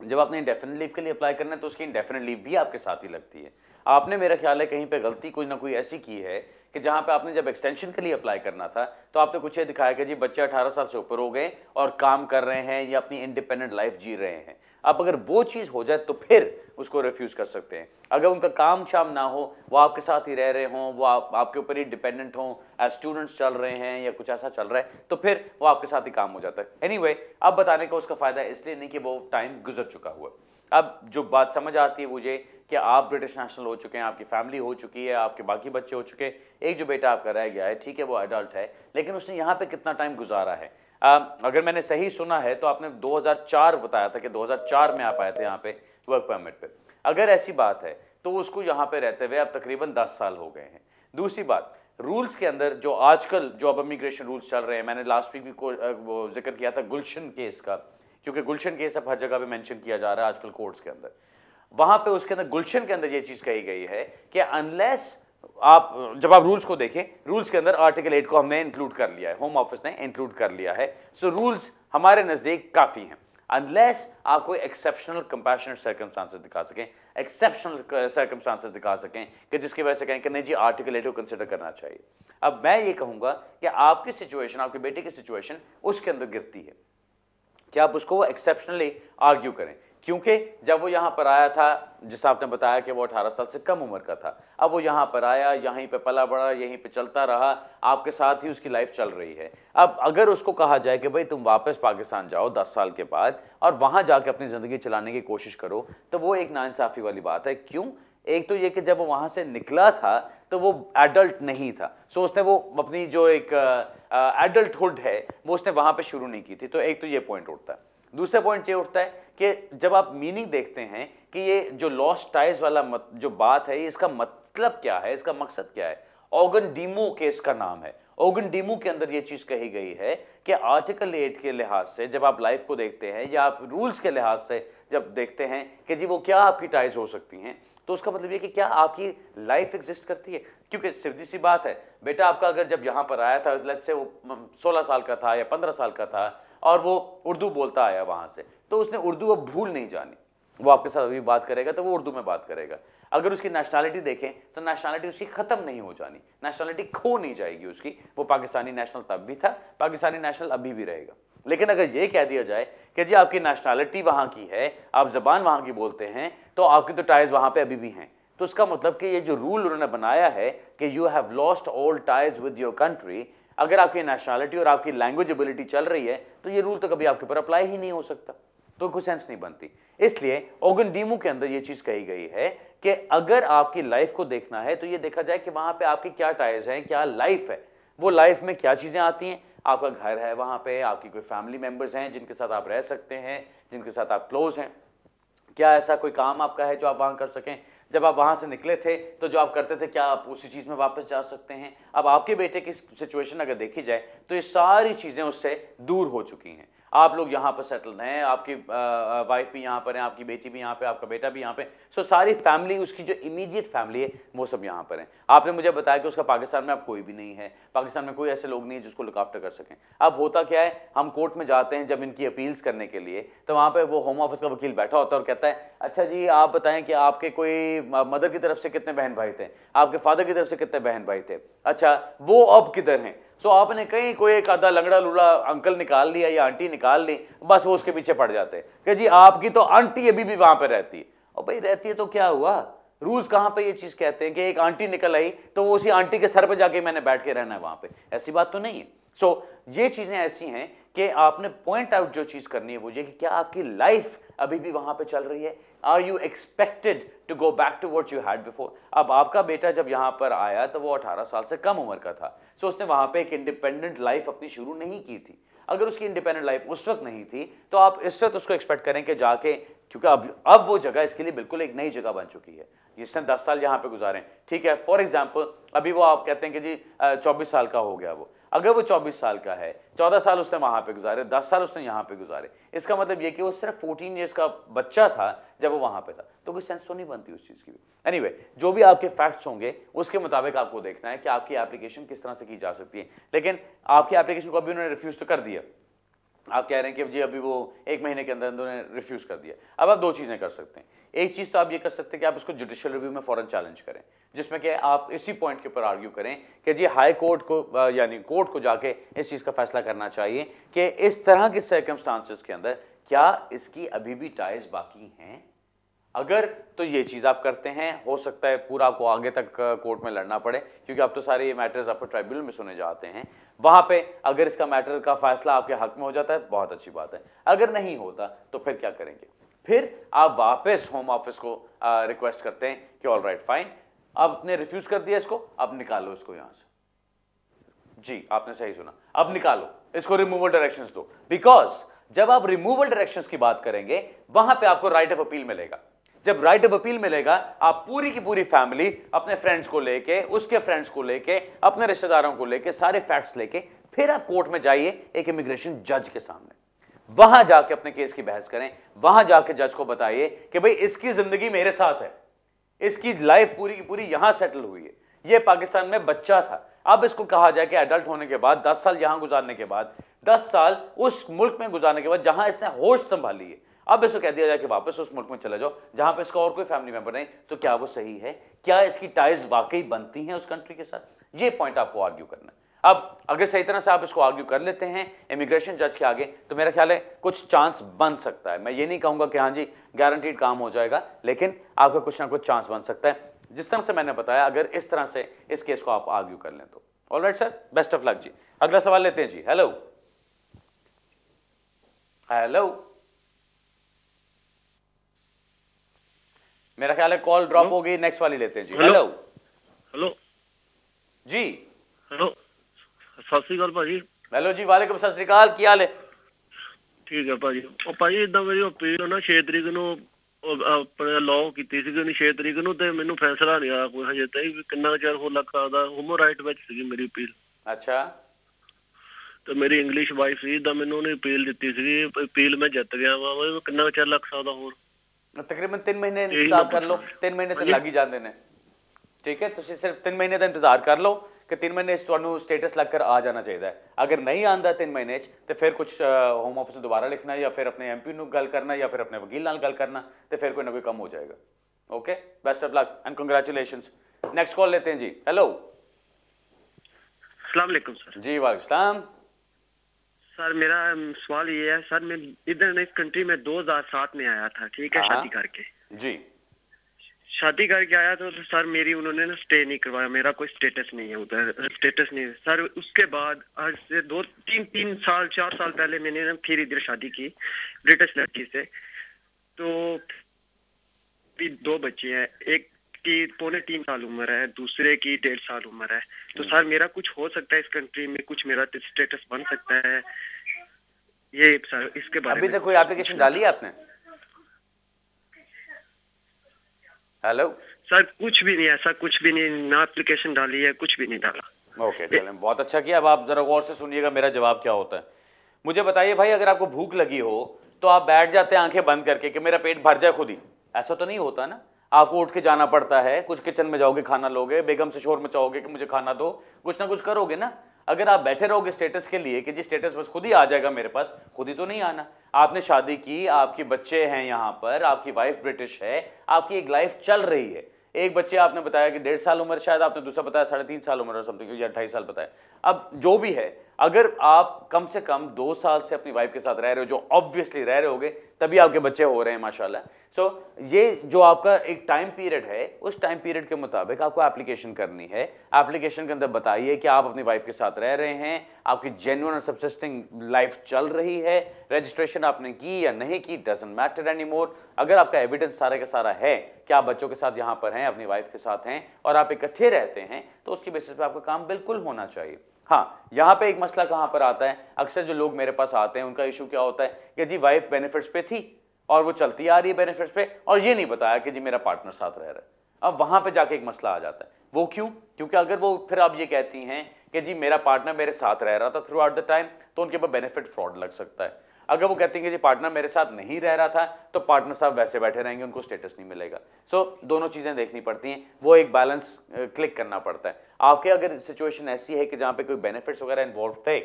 जब आपने इंडेफिनिट लीव के लिए अप्लाई करना है तो उसकी इंडेफिनिट लीव भी आपके साथ ही लगती है। आपने, मेरा ख्याल है, कहीं पे गलती कोई ना कोई ऐसी की है कि जहां पे आपने जब एक्सटेंशन के लिए अप्लाई करना था तो आपने कुछ ये दिखाया कि जी बच्चे 18 साल से ऊपर हो गए और काम कर रहे हैं या अपनी इंडिपेंडेंट लाइफ जी रहे हैं। अब अगर वो चीज़ हो जाए तो फिर उसको रिफ्यूज़ कर सकते हैं। अगर उनका काम शाम ना हो, वो आपके साथ ही रह रहे हों, वो आपके ऊपर ही डिपेंडेंट हों, एज स्टूडेंट्स चल रहे हैं या कुछ ऐसा चल रहा है, तो फिर वो आपके साथ ही काम हो जाता है। एनीवे, अब बताने का उसका फ़ायदा इसलिए नहीं कि वो टाइम गुजर चुका हुआ। अब जो बात समझ आती है मुझे कि आप ब्रिटिश नेशनल हो चुके हैं, आपकी फैमिली हो चुकी है, आपके बाकी बच्चे हो चुके हैं, एक जो बेटा आपका रह गया है, ठीक है वो एडल्ट है, लेकिन उसने यहाँ पे कितना टाइम गुजारा है? अगर मैंने सही सुना है तो आपने 2004 बताया था कि 2004 में आप आए थे यहाँ पे वर्क परमिट पे। अगर ऐसी बात है तो उसको यहाँ पे रहते हुए अब तकरीबन 10 साल हो गए हैं। दूसरी बात, रूल्स के अंदर जो आजकल जो अब इमिग्रेशन रूल्स चल रहे हैं, मैंने लास्ट वीक भी वो जिक्र किया था गुलशन केस का, क्योंकि गुलशन केस अब हर जगह पे मेंशन किया जा रहा है आजकल कोर्ट्स के अंदर। वहां पे उसके अंदर गुलशन के अंदर ये चीज कही गई है कि अनलेस आप, जब आप रूल्स को देखें, रूल्स के अंदर आर्टिकल 8 को हमने इंक्लूड कर लिया है, होम ऑफिस ने इंक्लूड कर लिया है। सो रूल्स हमारे नजदीक काफी हैं, अनलेस आप कोई एक्सेप्शनल कंपैशनेट सर्कमस्टांसेस दिखा सकें, एक्सेप्शनल सर्कमस्टांसेस दिखा सकें कि जिसकी वजह से कहें कि नहीं जी आर्टिकल 8 को कंसिडर करना चाहिए। अब मैं ये कहूंगा कि आपकी सिचुएशन, आपके बेटे की सिचुएशन उसके अंदर गिरती है कि आप उसको एक्सेप्शनली आर्ग्यू करें, क्योंकि जब वो यहाँ पर आया था, जिस आपने बताया कि वो 18 साल से कम उम्र का था, अब वो यहाँ पर आया, यहीं पे पला बड़ा, यहीं पे चलता रहा, आपके साथ ही उसकी लाइफ चल रही है। अब अगर उसको कहा जाए कि भाई तुम वापस पाकिस्तान जाओ 10 साल के बाद और वहाँ जाके अपनी ज़िंदगी चलाने की कोशिश करो, तो वो एक नाइंसाफ़ी वाली बात है। क्यों? एक तो ये कि जब वो वहाँ से निकला था तो वो एडल्ट नहीं था, सो उसने वो अपनी जो एक एडल्टहुड है वो उसने वहाँ पे शुरू नहीं की थी। तो एक तो ये पॉइंट उठता है। दूसरा पॉइंट ये उठता है कि जब आप मीनिंग देखते हैं कि ये जो लॉस्ट टाइज वाला जो बात है, इसका मतलब क्या है, इसका मकसद क्या है? ऑगन डीमो केस का नाम है। ऑगन डीमो के अंदर ये चीज कही गई है कि आर्टिकल 8 के लिहाज से जब आप लाइफ को देखते हैं या आप रूल्स के लिहाज से जब देखते हैं कि जी वो क्या आपकी टाइज हो सकती हैं, तो उसका मतलब ये कि क्या आपकी लाइफ एग्जिस्ट करती है। क्योंकि सीधी सी बात है, बेटा आपका अगर जब यहाँ पर आया था, लेट्स से वो 16 साल का था या 15 साल का था और वो उर्दू बोलता आया वहाँ से, तो उसने उर्दू अब भूल नहीं जानी। वो आपके साथ अभी बात करेगा तो वो उर्दू में बात करेगा। अगर उसकी नेशनैलिटी देखें तो नेशनैलिटी उसकी खत्म नहीं हो जानी, नेशनैलिटी खो नहीं जाएगी उसकी। वो पाकिस्तानी नेशनल तब भी था, पाकिस्तानी नेशनल अभी भी रहेगा। लेकिन अगर ये कह दिया जाए कि जी आपकी नेशनैलिटी वहाँ की है, आप जबान वहाँ की बोलते हैं, तो आपकी तो टाइज वहाँ पे अभी भी हैं, तो उसका मतलब कि ये जो रूल उन्होंने बनाया है कि you have lost all ties with your country, अगर आपकी नेशनैलिटी और आपकी लैंग्वेज एबिलिटी चल रही है तो ये रूल तो कभी आपके ऊपर अप्लाई ही नहीं हो सकता, तो कोई सेंस नहीं बनती। इसलिए ऑगन डीमो के अंदर ये चीज कही गई है कि अगर आपकी लाइफ को देखना है तो ये देखा जाए कि वहां पे आपकी क्या टाइज हैं, क्या लाइफ है, वो लाइफ में क्या चीजें आती हैं। आपका घर है वहां पे, आपकी कोई फैमिली मेंबर्स हैं जिनके साथ आप रह सकते हैं, जिनके साथ आप क्लोज हैं, क्या ऐसा कोई काम आपका है जो आप वहां कर सकें। जब आप वहां से निकले थे तो जो आप करते थे क्या आप उसी चीज में वापस जा सकते हैं। अब आपके बेटे की सिचुएशन अगर देखी जाए तो ये सारी चीजें उससे दूर हो चुकी हैं। आप लोग यहाँ पर सेटल्ड हैं, आपकी वाइफ भी यहाँ पर है, आपकी बेटी भी यहाँ पे, आपका बेटा भी यहाँ पे, सो सारी फैमिली, उसकी जो इमीडिएट फैमिली है वो सब यहाँ पर है। आपने मुझे बताया कि उसका पाकिस्तान में अब कोई भी नहीं है, पाकिस्तान में कोई ऐसे लोग नहीं है जिसको लुक आफ्टर कर सकें। अब होता क्या है, हम कोर्ट में जाते हैं जब इनकी अपील्स करने के लिए, तो वहाँ पे वो होम ऑफिस का वकील बैठा होता है और कहता है अच्छा जी आप बताएं कि आपके कोई मदर की तरफ से कितने बहन भाई थे, आपके फादर की तरफ से कितने बहन भाई थे, अच्छा वो अब किधर हैं। सो आपने कहीं कोई एक आधा लंगड़ा लूला अंकल निकाल लिया या आंटी निकाल ली, बस वो उसके पीछे पड़ जाते हैं कि जी आपकी तो आंटी अभी भी वहां पे रहती है। और भाई रहती है तो क्या हुआ, रूल्स कहां पे ये चीज कहते हैं कि एक आंटी निकल आई तो वो उसी आंटी के सर पे जाके मैंने बैठ के रहना है वहां पे, ऐसी बात तो नहीं है। सो ये चीजें ऐसी हैं कि आपने पॉइंट आउट जो चीज करनी है वो ये कि क्या आपकी लाइफ अभी भी वहां पे चल रही है, are you expected to go back to what you had before. अब आपका बेटा जब यहां पर आया तो वो 18 साल से कम उम्र का था, सो उसने वहां पे एक इंडिपेंडेंट लाइफ अपनी शुरू नहीं की थी। अगर उसकी इंडिपेंडेंट लाइफ उस वक्त नहीं थी तो आप इस वक्त उसको एक्सपेक्ट करें कि जाके, क्योंकि अब वो जगह इसके लिए बिल्कुल एक नई जगह बन चुकी है, जिसने 10 साल यहाँ पे गुजारे, ठीक है। फॉर एग्जाम्पल अभी वो आप कहते हैं कि जी 24 साल का हो गया वो, अगर वो 24 साल का है, 14 साल उसने वहां पे गुजारे, 10 साल उसने यहाँ पे गुजारे, इसका मतलब ये कि वो सिर्फ 14 ईयर्स का बच्चा था जब वो वहां पे था, तो कोई सेंस तो नहीं बनती उस चीज की भी। एनीवे, जो भी आपके फैक्ट्स होंगे उसके मुताबिक आपको देखना है कि आपकी एप्लीकेशन किस तरह से की जा सकती है। लेकिन आपकी एप्लीकेशन को अभी उन्होंने रिफ्यूज तो कर दिया, आप कह रहे हैं कि जी अभी वो 1 महीने के अंदर उन्होंने रिफ्यूज कर दिया। अब आप 2 चीजें कर सकते हैं, एक चीज तो आप ये कर सकते हैं कि आप इसको जुडिशियल रिव्यू में फौरन चैलेंज करें, जिसमें कि आप इसी पॉइंट के ऊपर आर्ग्यू करें कि जी हाई कोर्ट को यानी कोर्ट को जाके इस चीज का फैसला करना चाहिए कि इस तरह के सर्कमस्टांसेस के अंदर क्या इसकी अभी भी टाइज बाकी हैं। अगर तो ये चीज आप करते हैं, हो सकता है पूरा आपको आगे तक कोर्ट में लड़ना पड़े, क्योंकि अब तो सारे ये मैटर्स आपको ट्राइब्यूनल में सुने जाते हैं, वहां पे अगर इसका मैटर का फैसला आपके हक में हो जाता है बहुत अच्छी बात है। अगर नहीं होता तो फिर क्या करेंगे, फिर आप वापस होम ऑफिस को रिक्वेस्ट करते हैं कि ऑल राइट फाइन, आपने रिफ्यूज कर दिया इसको, अब निकालो इसको यहां से। जी आपने सही सुना, अब निकालो इसको, रिमूवल डायरेक्शंस दो, बिकॉज जब आप रिमूवल डायरेक्शंस की बात करेंगे वहां पे आपको राइट ऑफ अपील मिलेगा। जब राइट ऑफ अपील मिलेगा, आप पूरी की पूरी फैमिली अपने फ्रेंड्स को लेके, उसके फ्रेंड्स को लेके, अपने रिश्तेदारों को लेके, सारे फैक्ट्स लेके फिर आप कोर्ट में जाइए एक इमिग्रेशन जज के सामने, वहां जाके अपने केस की बहस करें, वहां जाके जज को बताइए कि भाई इसकी जिंदगी मेरे साथ है, इसकी लाइफ पूरी की पूरी यहां सेटल हुई है, ये पाकिस्तान में बच्चा था, अब इसको कहा जाए कि एडल्ट होने के बाद 10 साल यहां गुजारने के बाद, 10 साल उस मुल्क में गुजारने के बाद जहां इसने होश संभाली है, अब इसको कह दिया जाए कि वापस उस मुल्क में चले जाओ जहां पे इसका और कोई फैमिली मेंबर नहीं, तो क्या वो सही है? क्या इसकी टाइज वाकई बनती हैं उस कंट्री के साथ? ये पॉइंट आपको आर्ग्यू करना है। अब अगर सही तरह से आप इसको आर्ग्यू कर लेते हैं इमिग्रेशन जज के आगे, तो मेरा ख्याल है कुछ चांस बन सकता है। मैं ये नहीं कहूंगा कि हाँ जी गारंटीड काम हो जाएगा, लेकिन आपका कुछ ना कुछ चांस बन सकता है, जिस तरह से मैंने बताया, अगर इस तरह से इस केस को आप आर्ग्यू कर लें तो। Alright sir, best of luck जी। अगला सवाल लेते हैं जी। हेलो हेलो, मेरा ख्याल है कॉल ड्रॉप हो गई, नेक्स्ट वाली लेते हैं जी। हेलो हेलो जी। हेलो, सत श्री अकाल भाजी। हेलो जी, वालेकुम सत श्री अकाल, ਕੀ ਹਾਲ ਹੈ? ਠੀਕ ਹੈ ਭਾਜੀ। ਉਹ ਭਾਜੀ ਇਦਾਂ ਮੇਰੀ ਅਪੀਲ ਨਾ 6 ਤਰੀਕ ਨੂੰ ਆਪਣੇ ਲਾਅ ਕੀਤੀ ਸੀਗੀ, ਉਹਨੇ 6 ਤਰੀਕ ਨੂੰ, ਤੇ ਮੈਨੂੰ ਫੈਸਲਾ ਨਹੀਂ ਆਇਆ ਕੋਈ ਹਜੇ ਤੱਕ ਵੀ ਕਿੰਨਾ ਚਿਰ ਹੋ ਲੱਗਾ ਦਾ। ਹਿਊਮਨ ਰਾਈਟ ਵਿੱਚ ਸੀਗੀ ਮੇਰੀ ਅਪੀਲ। ਅੱਛਾ। ਤੇ ਮੇਰੀ ਇੰਗਲਿਸ਼ ਵਾਈਫ ਸੀ, ਇਦਾਂ ਮੈਨੂੰ ਉਹਨੇ ਅਪੀਲ ਦਿੱਤੀ ਸੀਗੀ, ਅਪੀਲ ਮੈਂ ਜਿੱਤ ਗਿਆ ਵਾ। ਕਿੰਨਾ ਚਿਰ ਲੱਗ ਸਕਦਾ ਹੋਰ? तकरीबन 3 महीने इंतजार कर लो, 3 महीने तो लग ही जाते हैं। ठीक है, तुम सिर्फ 3 महीने का इंतजार कर लो कि 3 महीने ਤੁਹਾਨੂੰ स्टेटस लग कर आ जाना चाहिए। अगर नहीं आता 3 महीने तो फिर कुछ होम ऑफिस में दोबारा लिखना, या फिर अपने MP ਨੂੰ गल करना, या फिर अपने वकील नाल गल करना, तो फिर कोई ना कोई कम हो जाएगा। Okay, best of luck and congratulations. Next call लेते हैं जी। हेलो, अस्सलाम वालेकुम सर। जी वालेकुम सलाम। सर मेरा सवाल ये है सर, मैं इधर इस कंट्री में 2007 में आया था, ठीक है, शादी करके जी। शादी करके आया तो सर मेरी उन्होंने ना स्टे नहीं करवाया, मेरा कोई स्टेटस नहीं है उधर, स्टेटस नहीं है सर। उसके बाद आज से 2-3 साल 4 साल पहले मैंने ना फिर इधर शादी की ब्रिटिश लड़की से, तो भी 2 बच्चे हैं, एक की 2.25 साल उम्र है, दूसरे की 1.5 साल उम्र है। तो सर मेरा कुछ हो सकता है इस कंट्री में, कुछ मेरा स्टेटस बन सकता है ये सर, इसके बारे में। अभी तक कोई एप्लीकेशन डाली है आपने? हेलो सर, कुछ भी नहीं, ऐसा कुछ भी नहीं, ना एप्लीकेशन डाली है, कुछ भी नहीं डाला। ओके, चलें, बहुत अच्छा किया। अब आप जरा गौर से सुनिएगा मेरा जवाब क्या होता है। मुझे बताइए भाई, अगर आपको भूख लगी हो तो आप बैठ जाते हैं आंखें बंद करके कि मेरा पेट भर जाए खुद ही? ऐसा तो नहीं होता ना, आपको उठ के जाना पड़ता है, कुछ किचन में जाओगे, खाना लोगे, बेगम से शोर मचाओगे कि मुझे खाना दो, कुछ ना कुछ करोगे ना। अगर आप बैठे रहोगे स्टेटस के लिए कि जी स्टेटस बस खुद ही आ जाएगा मेरे पास, खुद ही तो नहीं आना। आपने शादी की, आपके बच्चे हैं यहाँ पर, आपकी वाइफ ब्रिटिश है, आपकी एक लाइफ चल रही है। एक बच्चे आपने बताया कि 1.5 साल उम्र, शायद आपने दूसरा बताया 3.5 साल उम्र और समथिंग, या 2.5 साल बताया। अब जो भी है, अगर आप कम से कम 2 साल से अपनी वाइफ के साथ रह रहे हो, जो ऑब्वियसली रह रहे होगे, तभी आपके बच्चे हो रहे हैं माशाल्लाह। सो ये जो आपका एक टाइम पीरियड है, उस टाइम पीरियड के मुताबिक आपको एप्लीकेशन करनी है। एप्लीकेशन के अंदर बताइए कि आप अपनी वाइफ के साथ रह रहे हैं, आपकी जेन्युइन और सबसिस्टिंग लाइफ चल रही है, रजिस्ट्रेशन आपने की या नहीं की, डजंट मैटर एनी मोर। अगर आपका एविडेंस सारा का सारा है कि आप बच्चों के साथ यहाँ पर हैं, अपनी वाइफ के साथ हैं और आप इकट्ठे रहते हैं, तो उसकी बेसिस पे आपका काम बिल्कुल होना चाहिए। हाँ, यहाँ पे एक मसला कहाँ पर आता है, अक्सर जो लोग मेरे पास आते हैं उनका इशू क्या होता है कि जी वाइफ बेनिफिट्स पे थी और वो चलती आ रही है बेनिफिट्स पे, और ये नहीं बताया कि जी मेरा पार्टनर साथ रह रहा है। अब वहां पे जाके एक मसला आ जाता है। वो क्यों? क्योंकि अगर वो फिर आप ये कहती हैं कि जी मेरा पार्टनर मेरे साथ रह रहा था थ्रू आउट द टाइम, तो उनके ऊपर बेनिफिट फ्रॉड लग सकता है। अगर वो कहती हैं कि जी पार्टनर मेरे साथ नहीं रह रहा था, तो पार्टनर साहब वैसे बैठे रहेंगे, उनको स्टेटस नहीं मिलेगा। सो दोनों चीजें देखनी पड़ती हैं, वो एक बैलेंस क्लिक करना पड़ता है। आपके अगर सिचुएशन ऐसी है कि जहां पे कोई बेनिफिट्स वगैरह इन्वॉल्व थे,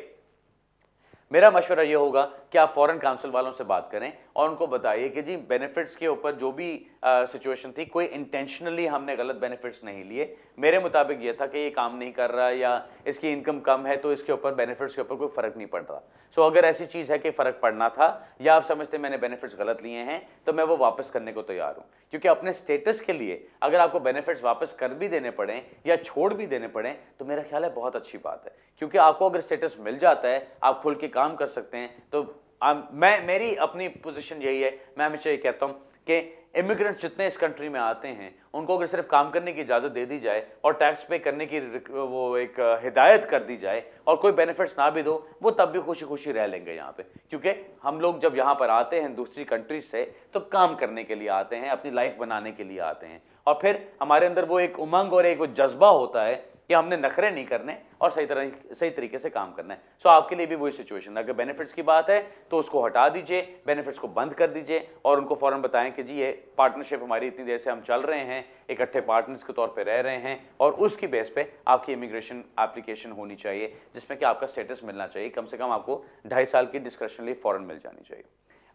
मेरा मशवरा ये होगा कि आप फॉरेन काउंसिल वालों से बात करें और उनको बताइए कि जी बेनिफिट्स के ऊपर जो भी सिचुएशन थी, कोई इंटेंशनली हमने गलत बेनिफिट्स नहीं लिए। मेरे मुताबिक ये था कि ये काम नहीं कर रहा या इसकी इनकम कम है, तो इसके ऊपर बेनिफिट्स के ऊपर कोई फर्क नहीं पड़ रहा। सो अगर ऐसी चीज़ है कि फ़र्क पड़ना था या आप समझते मैंने बेनिफिट्स गलत लिए हैं, तो मैं वो वापस करने को तैयार हूँ। क्योंकि अपने स्टेटस के लिए अगर आपको बेनिफिट्स वापस कर भी देने पड़े या छोड़ भी देने पड़े, तो मेरा ख्याल है बहुत अच्छी बात है। क्योंकि आपको अगर स्टेटस मिल जाता है, आप खुल के काम कर सकते हैं, तो मेरी अपनी पोजीशन यही है। मैं हमेशा ये कहता हूँ कि इमिग्रेंट्स जितने इस कंट्री में आते हैं, उनको अगर सिर्फ काम करने की इजाज़त दे दी जाए और टैक्स पे करने की वो एक हिदायत कर दी जाए और कोई बेनिफिट्स ना भी दो, वो तब भी खुशी खुशी रह लेंगे यहाँ पे। क्योंकि हम लोग जब यहाँ पर आते हैं दूसरी कंट्रीज से, तो काम करने के लिए आते हैं, अपनी लाइफ बनाने के लिए आते हैं, और फिर हमारे अंदर वो एक उमंग और एक वो जज्बा होता है कि हमने नखरे नहीं करने और सही तरीके से काम करना है। सो आपके लिए भी वही सिचुएशन है। अगर बेनिफिट्स की बात है तो उसको हटा दीजिए, बेनिफिट्स को बंद कर दीजिए और उनको फौरन बताएं कि जी ये पार्टनरशिप हमारी इतनी देर से हम चल रहे हैं, इकट्ठे पार्टनर्स के तौर पे रह रहे हैं, और उसकी बेस पे आपकी इमिग्रेशन एप्लीकेशन होनी चाहिए जिसमें कि आपका स्टेटस मिलना चाहिए। कम से कम आपको 2.5 साल की डिस्क्रिप्शन लीव फौरन मिल जानी चाहिए।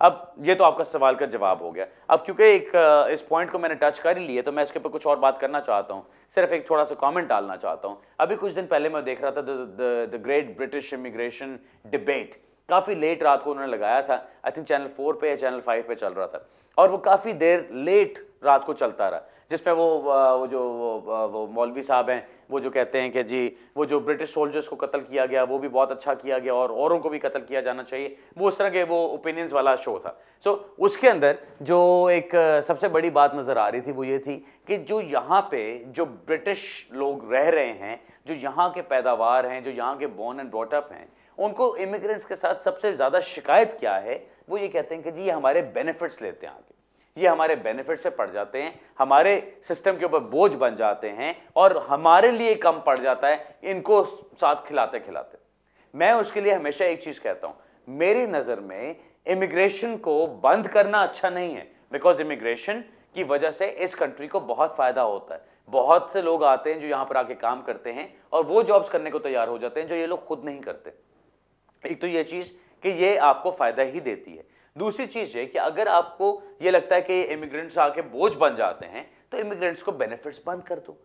अब ये तो आपका सवाल का जवाब हो गया। अब क्योंकि एक इस पॉइंट को मैंने टच कर ही लिया, तो मैं इसके ऊपर कुछ और बात करना चाहता हूँ, सिर्फ एक थोड़ा सा कमेंट डालना चाहता हूँ। अभी कुछ दिन पहले मैं देख रहा था the great British immigration debate, काफ़ी लेट रात को उन्होंने लगाया था, आई थिंक चैनल 4 पे या चैनल 5 पे चल रहा था, और वो काफ़ी देर लेट रात को चलता रहा, जिसमें वो मौलवी साहब हैं, वो जो कहते हैं कि जी वो जो ब्रिटिश सोल्जर्स को कत्ल किया गया वो भी बहुत अच्छा किया गया और औरों को भी कत्ल किया जाना चाहिए, वो उस तरह के वो ओपिनियंस वाला शो था। सो उसके अंदर जो एक सबसे बड़ी बात नज़र आ रही थी वो ये थी कि जो यहाँ पे जो ब्रिटिश लोग रह रहे हैं, जो यहाँ के पैदावार हैं, जो यहाँ के बोर्न एंड ब्रॉट अप हैं, उनको इमिग्रेंट्स के साथ सबसे ज़्यादा शिकायत क्या है? वो ये कहते हैं कि जी ये हमारे बेनिफिट्स लेते हैं आगे, ये हमारे बेनिफिट से पड़ जाते हैं, हमारे सिस्टम के ऊपर बोझ बन जाते हैं और हमारे लिए कम पड़ जाता है इनको साथ खिलाते खिलाते। मैं उसके लिए हमेशा एक चीज़ कहता हूँ, मेरी नज़र में इमिग्रेशन को बंद करना अच्छा नहीं है, बिकॉज इमिग्रेशन की वजह से इस कंट्री को बहुत फ़ायदा होता है। बहुत से लोग आते हैं जो यहाँ पर आके काम करते हैं और वो जॉब्स करने को तैयार हो जाते हैं जो ये लोग खुद नहीं करते। एक तो ये चीज़ कि ये आपको फ़ायदा ही देती है। दूसरी चीज़ है कि अगर आपको ये लगता है कि इमिग्रेंट्स आके बोझ बन जाते हैं, तो इमिग्रेंट्स को बेनिफिट्स बंद कर दो।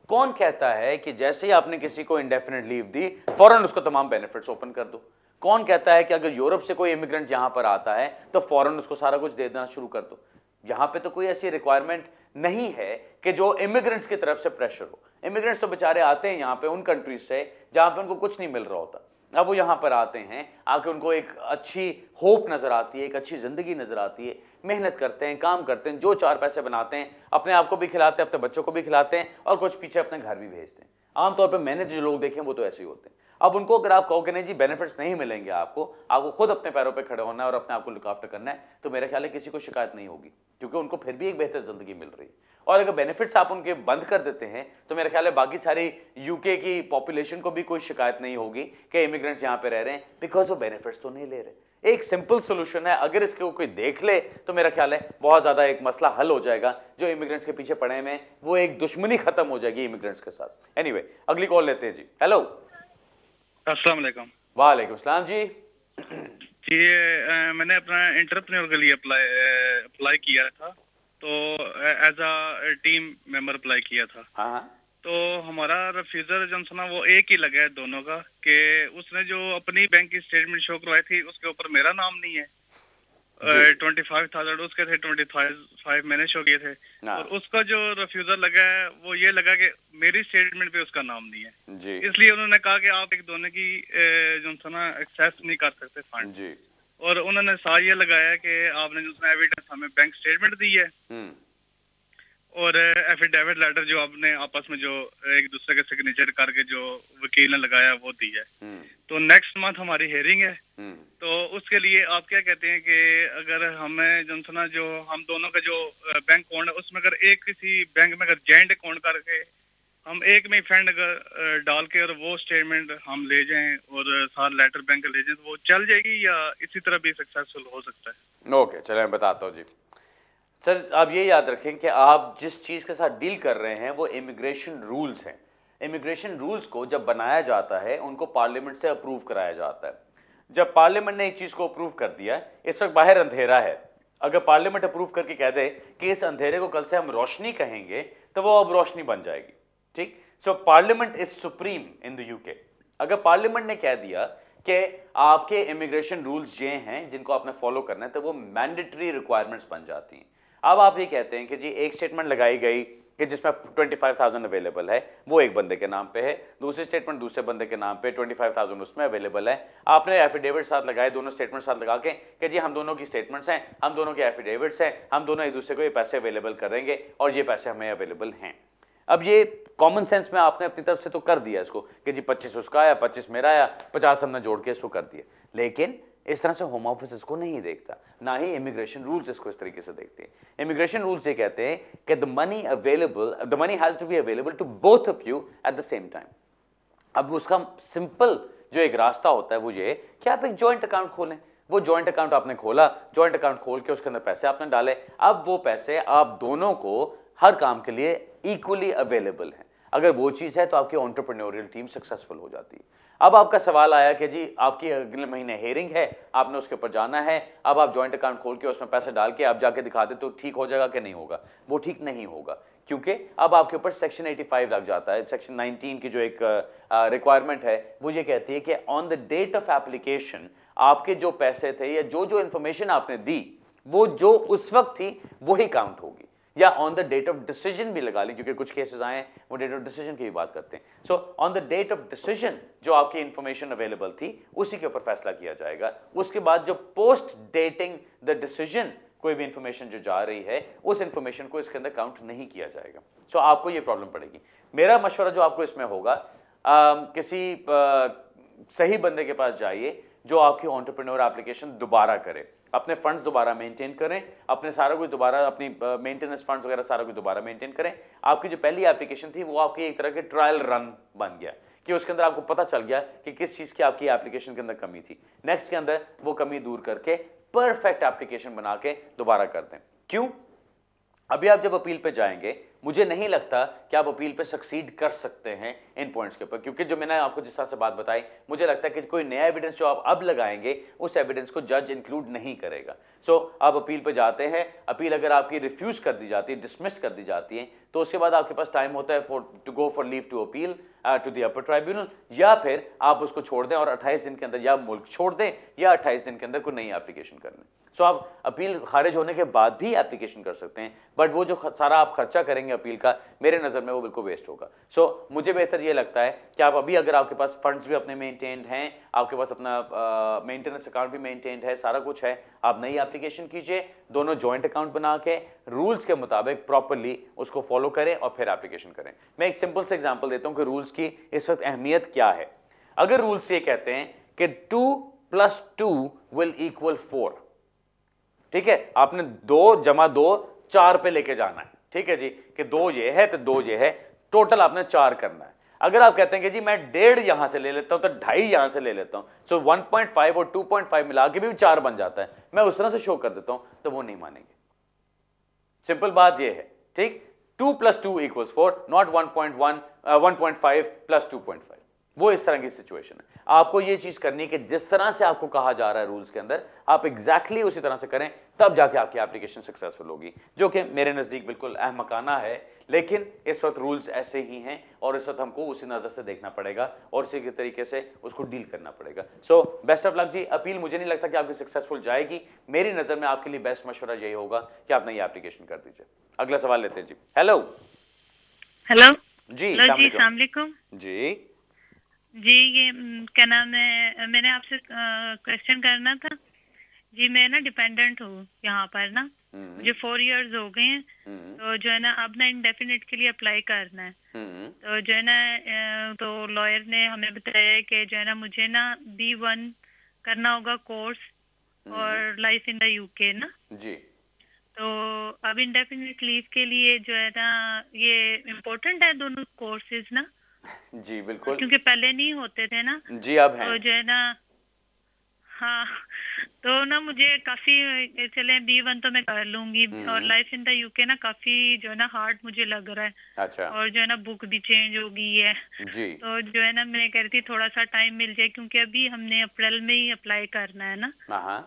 कौन कहता है कि जैसे ही आपने किसी को इंडेफिनिट लीव दी फौरन उसको तमाम बेनिफिट्स ओपन कर दो? कौन कहता है कि अगर यूरोप से कोई इमिग्रेंट यहां पर आता है तो फौरन उसको सारा कुछ दे देना शुरू कर दो? यहां पे तो कोई ऐसी रिक्वायरमेंट नहीं है कि जो इमिग्रेंट्स की तरफ से प्रेशर हो। इमिग्रेंट्स तो बेचारे आते हैं यहाँ पे उन कंट्रीज से जहां पे उनको कुछ नहीं मिल रहा होता। अब वो यहाँ पर आते हैं, आके उनको एक अच्छी होप नज़र आती है, एक अच्छी ज़िंदगी नज़र आती है, मेहनत करते हैं, काम करते हैं, जो 4 पैसे बनाते हैं, अपने आप को भी खिलाते हैं, अपने बच्चों को भी खिलाते हैं और कुछ पीछे अपने घर भी भेजते हैं। आमतौर पर मैंने जो लोग देखे हैं वो तो ऐसे ही होते हैं। अब उनको अगर आप कहोगे नहीं जी बेनिफिट्स नहीं मिलेंगे आपको खुद अपने पैरों पे खड़े होना है और अपने आप को लुक आफ्टर करना है, तो मेरे ख्याल है किसी को शिकायत नहीं होगी, क्योंकि उनको फिर भी एक बेहतर जिंदगी मिल रही है। और अगर बेनिफिट्स आप उनके बंद कर देते हैं तो मेरे ख्याल है बाकी सारी यूके की पॉपुलेशन को भी कोई शिकायत नहीं होगी कि इमिग्रेंट्स यहां पे रह रहे हैं, बिकॉज वो बेनिफिट्स तो नहीं ले रहे। एक सिंपल सोल्यूशन है, अगर इसको कोई देख ले तो मेरा ख्याल है बहुत ज्यादा एक मसला हल हो जाएगा। जो इमिग्रेंट्स के पीछे पड़े हैं वो एक दुश्मनी खत्म हो जाएगी इमिग्रेंट्स के साथ। एनीवे, अगली कॉल लेते हैं जी। हेलो, अस्सलाम वालेकुम। वालेकुम सलाम जी। जी मैंने अपना एंटरप्रेन्योर के लिए अप्लाई किया था, तो as a team member apply किया था। हाँ, तो हमारा रिफ्यूजर जो ना वो एक ही लगा है दोनों का, कि उसने जो अपनी बैंक की स्टेटमेंट शो करवाई थी उसके ऊपर मेरा नाम नहीं है। 25,000 उसके थे, 25 मैंने शो किए थे, और उसका जो रिफ्यूजर लगा है वो ये लगा कि मेरी स्टेटमेंट पे उसका नाम नहीं है जी। इसलिए उन्होंने कहा कि आप एक दोनों की जो ना एक्सेस नहीं कर सकते फंड जी। और उन्होंने साथ ये लगाया कि आपने जो एविडेंस हमें बैंक स्टेटमेंट दी है और एफिडेविट लेटर जो आपने आपस में जो एक दूसरे के सिग्नेचर करके जो वकील ने लगाया वो दी है। तो नेक्स्ट मंथ हमारी हियरिंग है, तो उसके लिए आप क्या कहते हैं कि अगर हमें जो जो हम दोनों का जो बैंक अकाउंट है उसमें अगर एक किसी बैंक में अगर जॉइंट अकाउंट करके हम एक में फंड अगर डाल के और वो स्टेटमेंट हम ले जाएं और सारा लेटर बैंक ले जाएं, तो वो चल जाएगी या इसी तरह भी सक्सेसफुल हो सकता है? ओके, चलिए मैं बताता हूँ जी। सर, आप ये याद रखें कि आप जिस चीज़ के साथ डील कर रहे हैं वो इमिग्रेशन रूल्स हैं। इमिग्रेशन रूल्स को जब बनाया जाता है उनको पार्लियामेंट से अप्रूव कराया जाता है। जब पार्लियामेंट ने एक चीज़ को अप्रूव कर दिया, इस वक्त बाहर अंधेरा है, अगर पार्लियामेंट अप्रूव करके कह दे कि इस अंधेरे को कल से हम रोशनी कहेंगे तो वो अब रोशनी बन जाएगी। ठीक, so parliament is supreme in the UK. अगर पार्लियामेंट ने कह दिया कि आपके इमिग्रेशन रूल्स ये हैं जिनको आपने फॉलो करना है, तो वो मैंडेटरी रिक्वायरमेंट्स बन जाती हैं। अब आप ये कहते हैं कि जी एक स्टेटमेंट लगाई गई कि जिसमें 25,000 अवेलेबल है, वो एक बंदे के नाम पे है, दूसरी स्टेटमेंट दूसरे बंदे के नाम पे 25,000 उसमें अवेलेबल है। आपने एफिडेविट साथ लगाए, दोनों स्टेटमेंट साथ लगा के कि जी हम दोनों की स्टेटमेंट्स हैं, हम दोनों के एफिडेविट्स हैं, हम दोनों एक दूसरे को ये पैसे अवेलेबल करेंगे और ये पैसे हमें अवेलेबल हैं। अब ये कॉमन सेंस में आपने अपनी तरफ से तो कर दिया इसको कि जी 25 उसका आया, 25 मेरा आया, 50 हमने जोड़ के इसको कर दिया, लेकिन इस तरह से होम ऑफिस इसको नहीं देखता, ना ही इमिग्रेशन रूल्स इसको इस तरीके से देखते हैं। इमिग्रेशन रूल्स ये कहते हैं कि the money has to be available to both of you at the same time. अब उसका सिंपल जो एक रास्ता होता है वो ये कि आप एक जॉइंट अकाउंट खोलें। वो जॉइंट अकाउंट आपने खोला, जॉइंट अकाउंट खोल के उसके अंदर पैसे आपने डाले, अब वो पैसे आप दोनों को हर काम के लिए इक्वली अवेलेबल हैं। अगर वो चीज़ है तो आपकी एंटरप्रेन्योरियल टीम सक्सेसफुल हो जाती है। अब आपका सवाल आया कि जी आपकी अगले महीने हेयरिंग है, आपने उसके ऊपर जाना है, अब आप जॉइंट अकाउंट खोल के उसमें पैसे डाल के आप जाके दिखा दे तो ठीक हो जाएगा कि नहीं होगा? वो ठीक नहीं होगा, क्योंकि अब आपके ऊपर सेक्शन 85 लग जाता है। सेक्शन 19 की जो एक रिक्वायरमेंट है वो ये कहती है कि on the date of application आपके जो पैसे थे या जो इन्फॉर्मेशन आपने दी वो जो उस वक्त थी वही काउंट होगी, या on the date of decision भी लगा ली, क्योंकि कुछ केसेस आए हैं वो डेट ऑफ डिसीजन की भी बात करते हैं। So on the date of decision जो आपकी इंफॉर्मेशन अवेलेबल थी उसी के ऊपर फैसला किया जाएगा। उसके बाद जो पोस्ट डेटिंग द डिसीजन कोई भी इंफॉर्मेशन जो जा रही है उस इंफॉर्मेशन को इसके अंदर काउंट नहीं किया जाएगा। सो आपको ये प्रॉब्लम पड़ेगी। मेरा मशवरा जो आपको इसमें होगा, किसी सही बंदे के पास जाइए जो आपकी एंटरप्रेन्योर एप्लीकेशन दोबारा करे, अपने फंड्स दोबारा मेंटेन करें, अपने सारा कुछ दोबारा, अपनी मेंटेनेंस फंड्स वगैरह सारा कुछ दोबारा मेंटेन करें। आपकी जो पहली एप्लीकेशन थी वो आपकी एक तरह के ट्रायल रन बन गया कि उसके अंदर आपको पता चल गया कि किस चीज़ की आपकी एप्लीकेशन के अंदर कमी थी। नेक्स्ट के अंदर वो कमी दूर करके परफेक्ट एप्लीकेशन बना के दोबारा कर दें। क्यों? अभी आप जब अपील पे जाएंगे, मुझे नहीं लगता कि आप अपील पे सक्सीड कर सकते हैं इन पॉइंट्स के ऊपर, क्योंकि जो मैंने आपको जिस तरह से बात बताई, मुझे लगता है कि कोई नया एविडेंस जो आप अब लगाएंगे उस एविडेंस को जज इंक्लूड नहीं करेगा। सो आप अपील पे जाते हैं, अपील अगर आपकी रिफ्यूज कर दी जाती है, डिसमिस कर दी जाती है, तो उसके बाद आपके पास टाइम होता है to go for leave to appeal to the upper tribunal, या फिर आप उसको छोड़ दें और 28 दिन के अंदर या मुल्क छोड़ दें या 28 दिन के अंदर कोई नई एप्लीकेशन कर लें। सो आप अपील खारिज होने के बाद भी एप्लीकेशन कर सकते हैं, बट वो जो सारा आप खर्चा करेंगे अपील का, मेरे नज़र में वो बिल्कुल वेस्ट होगा। सो मुझे बेहतर ये लगता है कि आप अभी, अगर आपके पास फंड्स भी अपने मेंटेन्ड हैं, आपके पास अपना मेंटेनेंस अकाउंट भी मेंटेन्ड है, सारा कुछ है, आप नई एप्लीकेशन कीजिए, दोनों जॉइंट अकाउंट बना के रूल्स के मुताबिक प्रॉपरली उसको फॉलो करें और फिर एप्लीकेशन करें। मैं एक सिंपल से एग्जांपल देता हूं कि रूल्स की इस वक्त अहमियत क्या है। अगर रूल्स ये कहते हैं कि 2 + 2 विल इक्वल 4, ठीक है, आपने 2 + 2 4 पे लेके जाना है, ठीक है जी, कि 2 ये है तो 2 ये है, टोटल आपने 4 करना है। अगर आप कहते हैं कि जी मैं 1.5 यहां से ले लेता हूं तो 2.5 यहां से ले लेता हूं, सो 1.5 और 2.5 मिला के भी 4 बन जाता है, मैं उस तरह से शो कर देता हूं, तो वो नहीं मानेंगे। सिंपल बात ये है, ठीक, 2 + 2 = 4, नॉट 1.5 + 2.5। वो इस तरह की सिचुएशन है। आपको ये चीज करनी है कि जिस तरह से आपको कहा जा रहा है रूल्स के अंदर, आप एग्जैक्टली उसी तरह से करें, तब जाके आपकी एप्लीकेशन सक्सेसफुल होगी, जो कि मेरे नजदीक बिल्कुल अहमकाना है, लेकिन इस वक्त रूल्स ऐसे ही हैं और इस वक्त हमको उसी नजर से देखना पड़ेगा और उसी के तरीके से उसको डील करना पड़ेगा। सो बेस्ट ऑफ लक जी। अपील मुझे नहीं लगता कि आपकी सक्सेसफुल जाएगी, मेरी नजर में आपके लिए बेस्ट मशवरा यही होगा कि आप नई एप्लीकेशन कर दीजिए। अगला सवाल लेते हैं जी। हेलो हेलो जी, अस्सलाम वालेकुम जी जी। ये क्या नाम है, मैंने आपसे क्वेश्चन करना था जी। मैं ना डिपेंडेंट हूँ यहाँ पर ना, मुझे 4 इयर्स हो गए हैं, तो जो है ना अब ना इंडेफिनिट के लिए अप्लाई करना है, तो जो है ना तो लॉयर ने हमें बताया कि जो है ना मुझे ना B1 करना होगा कोर्स और लाइफ इन द यूके ना जी। तो अब इंडेफिनिट लीव के लिए जो है ना ये इम्पोर्टेंट है दोनों कोर्सेज ना जी बिल्कुल, क्योंकि पहले नहीं होते थे ना जी अब हैं। तो जो है ना हाँ, तो ना मुझे काफी चले B1 तो मैं कर लूंगी और लाइफ इन द यूके ना काफी जो है ना हार्ड मुझे लग रहा है। अच्छा, और जो है ना बुक भी चेंज हो गई है, जी तो जो है ना मैं कह रही थी थोड़ा सा टाइम मिल जाए क्योंकि अभी हमने अप्रैल में ही अप्लाई करना है ना। हाँ,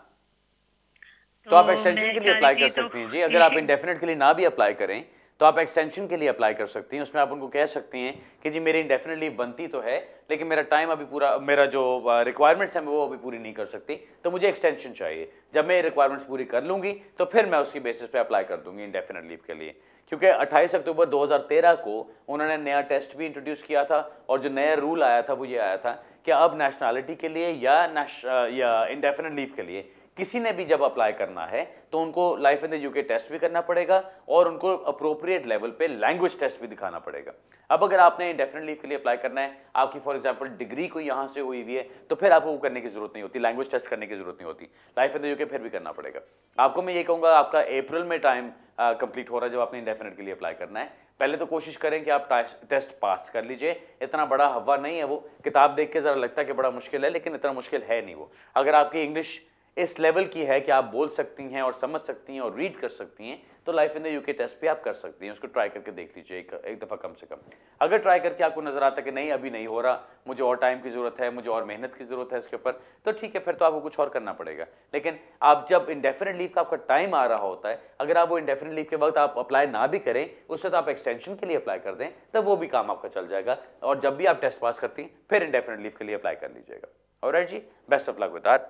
तो आप मैं एक्सटेंशन के लिए चाह अप्लाई रही कर थी तो सकती हैं जी। अगर आप इंडेफिनिट के लिए ना भी अप्लाई करें तो आप एक्सटेंशन के लिए अप्लाई कर सकती हैं। उसमें आप उनको कह सकती हैं कि जी मेरी इंडेफिनिट लीव बनती तो है, लेकिन मेरा टाइम अभी पूरा, मेरा जो रिक्वायरमेंट्स हैं वो अभी पूरी नहीं कर सकती, तो मुझे एक्सटेंशन चाहिए। जब मैं रिक्वायरमेंट्स पूरी कर लूंगी तो फिर मैं उसकी बेसिस पे अप्लाई कर दूंगी इंडेफिनिट लीव के लिए। क्योंकि 28 अक्टूबर 2013 को उन्होंने नया टेस्ट भी इंट्रोड्यूस किया था और जो नया रूल आया था वो ये आया था कि अब नेशनैलिटी के लिए या इंडेफिनिट लीव के लिए किसी ने भी जब अप्लाई करना है तो उनको life in the UK test भी करना पड़ेगा और उनको अप्रोप्रिएट लेवल पे लैंग्वेज टेस्ट भी दिखाना पड़ेगा। अब अगर आपने इंडेफिनिट लीव के लिए अप्लाई करना है, आपकी फॉर एग्जांपल डिग्री कोई यहाँ से हुई हुई है, तो फिर आपको वो करने की जरूरत नहीं होती, लैंग्वेज टेस्ट करने की जरूरत नहीं होती, लाइफ इन द यूके फिर भी करना पड़ेगा। आपको मैं ये कहूँगा आपका अप्रैल में टाइम कंप्लीट हो रहा है जब आपने इंडेफिनिट के लिए अप्लाई करना है। पहले तो कोशिश करें कि आप टेस्ट पास कर लीजिए। इतना बड़ा हवा नहीं है वो, किताब देख के जरा लगता है कि बड़ा मुश्किल है, लेकिन इतना मुश्किल है नहीं वो। अगर आपकी इंग्लिश इस लेवल की है कि आप बोल सकती हैं और समझ सकती हैं और रीड कर सकती हैं, तो life in the UK test पे आप कर सकती हैं। उसको ट्राई करके देख लीजिए एक दफ़ा कम से कम। अगर ट्राई करके आपको नजर आता है कि नहीं अभी नहीं हो रहा, मुझे और टाइम की ज़रूरत है, मुझे और मेहनत की ज़रूरत है इसके ऊपर, तो ठीक है, फिर तो आपको कुछ और करना पड़ेगा। लेकिन आप जब इंडेफिनिट लीव का आपका टाइम आ रहा होता है, अगर आप वो इंडेफिनिट लीव के वक्त आप अप्लाई ना भी करें, उससे तो आप एक्सटेंशन के लिए अप्लाई कर दें, तब वो भी काम आपका चल जाएगा। और जब भी आप टेस्ट पास करती हैं फिर इंडेफिनिट लीव के लिए अप्लाई कर लीजिएगा। ऑलराइट जी, best of luck with that.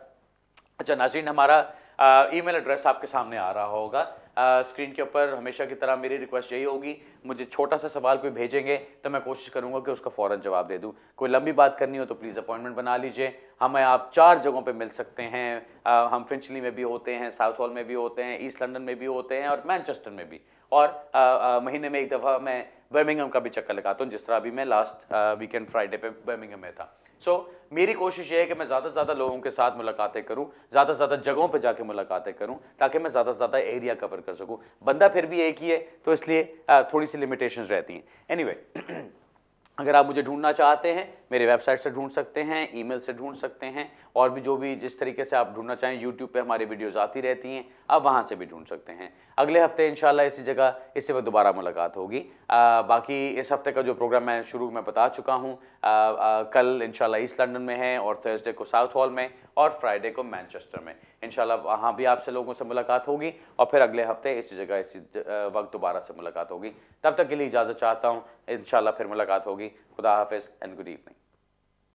अच्छा नाज़रीन, हमारा ईमेल एड्रेस आपके सामने आ रहा होगा स्क्रीन के ऊपर। हमेशा की तरह मेरी रिक्वेस्ट यही होगी, मुझे छोटा सा सवाल कोई भेजेंगे तो मैं कोशिश करूंगा कि उसका फ़ौरन जवाब दे दूं। कोई लंबी बात करनी हो तो प्लीज़ अपॉइंटमेंट बना लीजिए। हमें आप 4 जगहों पे मिल सकते हैं। हम फिंचली में भी होते हैं, साउथ हॉल में भी होते हैं, ईस्ट लंदन में भी होते हैं और मैनचेस्टर में भी। और महीने में एक दफ़ा मैं बर्मिंघम का भी चक्कर लगाता हूँ, जिस तरह अभी मैं लास्ट वीकेंड फ्राइडे पे बर्मिंघम में था। मेरी कोशिश ये है कि मैं ज़्यादा से ज़्यादा लोगों के साथ मुलाकातें करूं, ज़्यादा से ज़्यादा जगहों पे जाके मुलाकातें करूं, ताकि मैं ज़्यादा से ज़्यादा एरिया कवर कर सकूं। बंदा फिर भी एक ही है, तो इसलिए थोड़ी सी लिमिटेशंस रहती हैं। एनीवे अगर आप मुझे ढूंढना चाहते हैं, मेरे वेबसाइट से ढूंढ सकते हैं, ईमेल से ढूंढ सकते हैं, और भी जो भी जिस तरीके से आप ढूंढना चाहें, यूट्यूब पे हमारी वीडियोस आती रहती हैं, आप वहाँ से भी ढूंढ सकते हैं। अगले हफ्ते इंशाल्लाह इसी जगह इसी वक्त दोबारा मुलाकात होगी। बाकी इस हफ्ते का जो प्रोग्राम मैं शुरू में बता चुका हूँ, कल इंशाल्लाह ईस्ट लंदन में है और थर्सडे को साउथ हॉल में और फ्राइडे को मैनचेस्टर में। इंशाल्लाह वहाँ भी आपसे लोगों से मुलाकात होगी और फिर अगले हफ्ते इसी जगह इसी वक्त दोबारा से मुलाकात होगी। तब तक के लिए इजाज़त चाहता हूँ, इंशाल्लाह फिर मुलाकात होगी। खुदा हाफिज़ एंड गुड इवनिंग।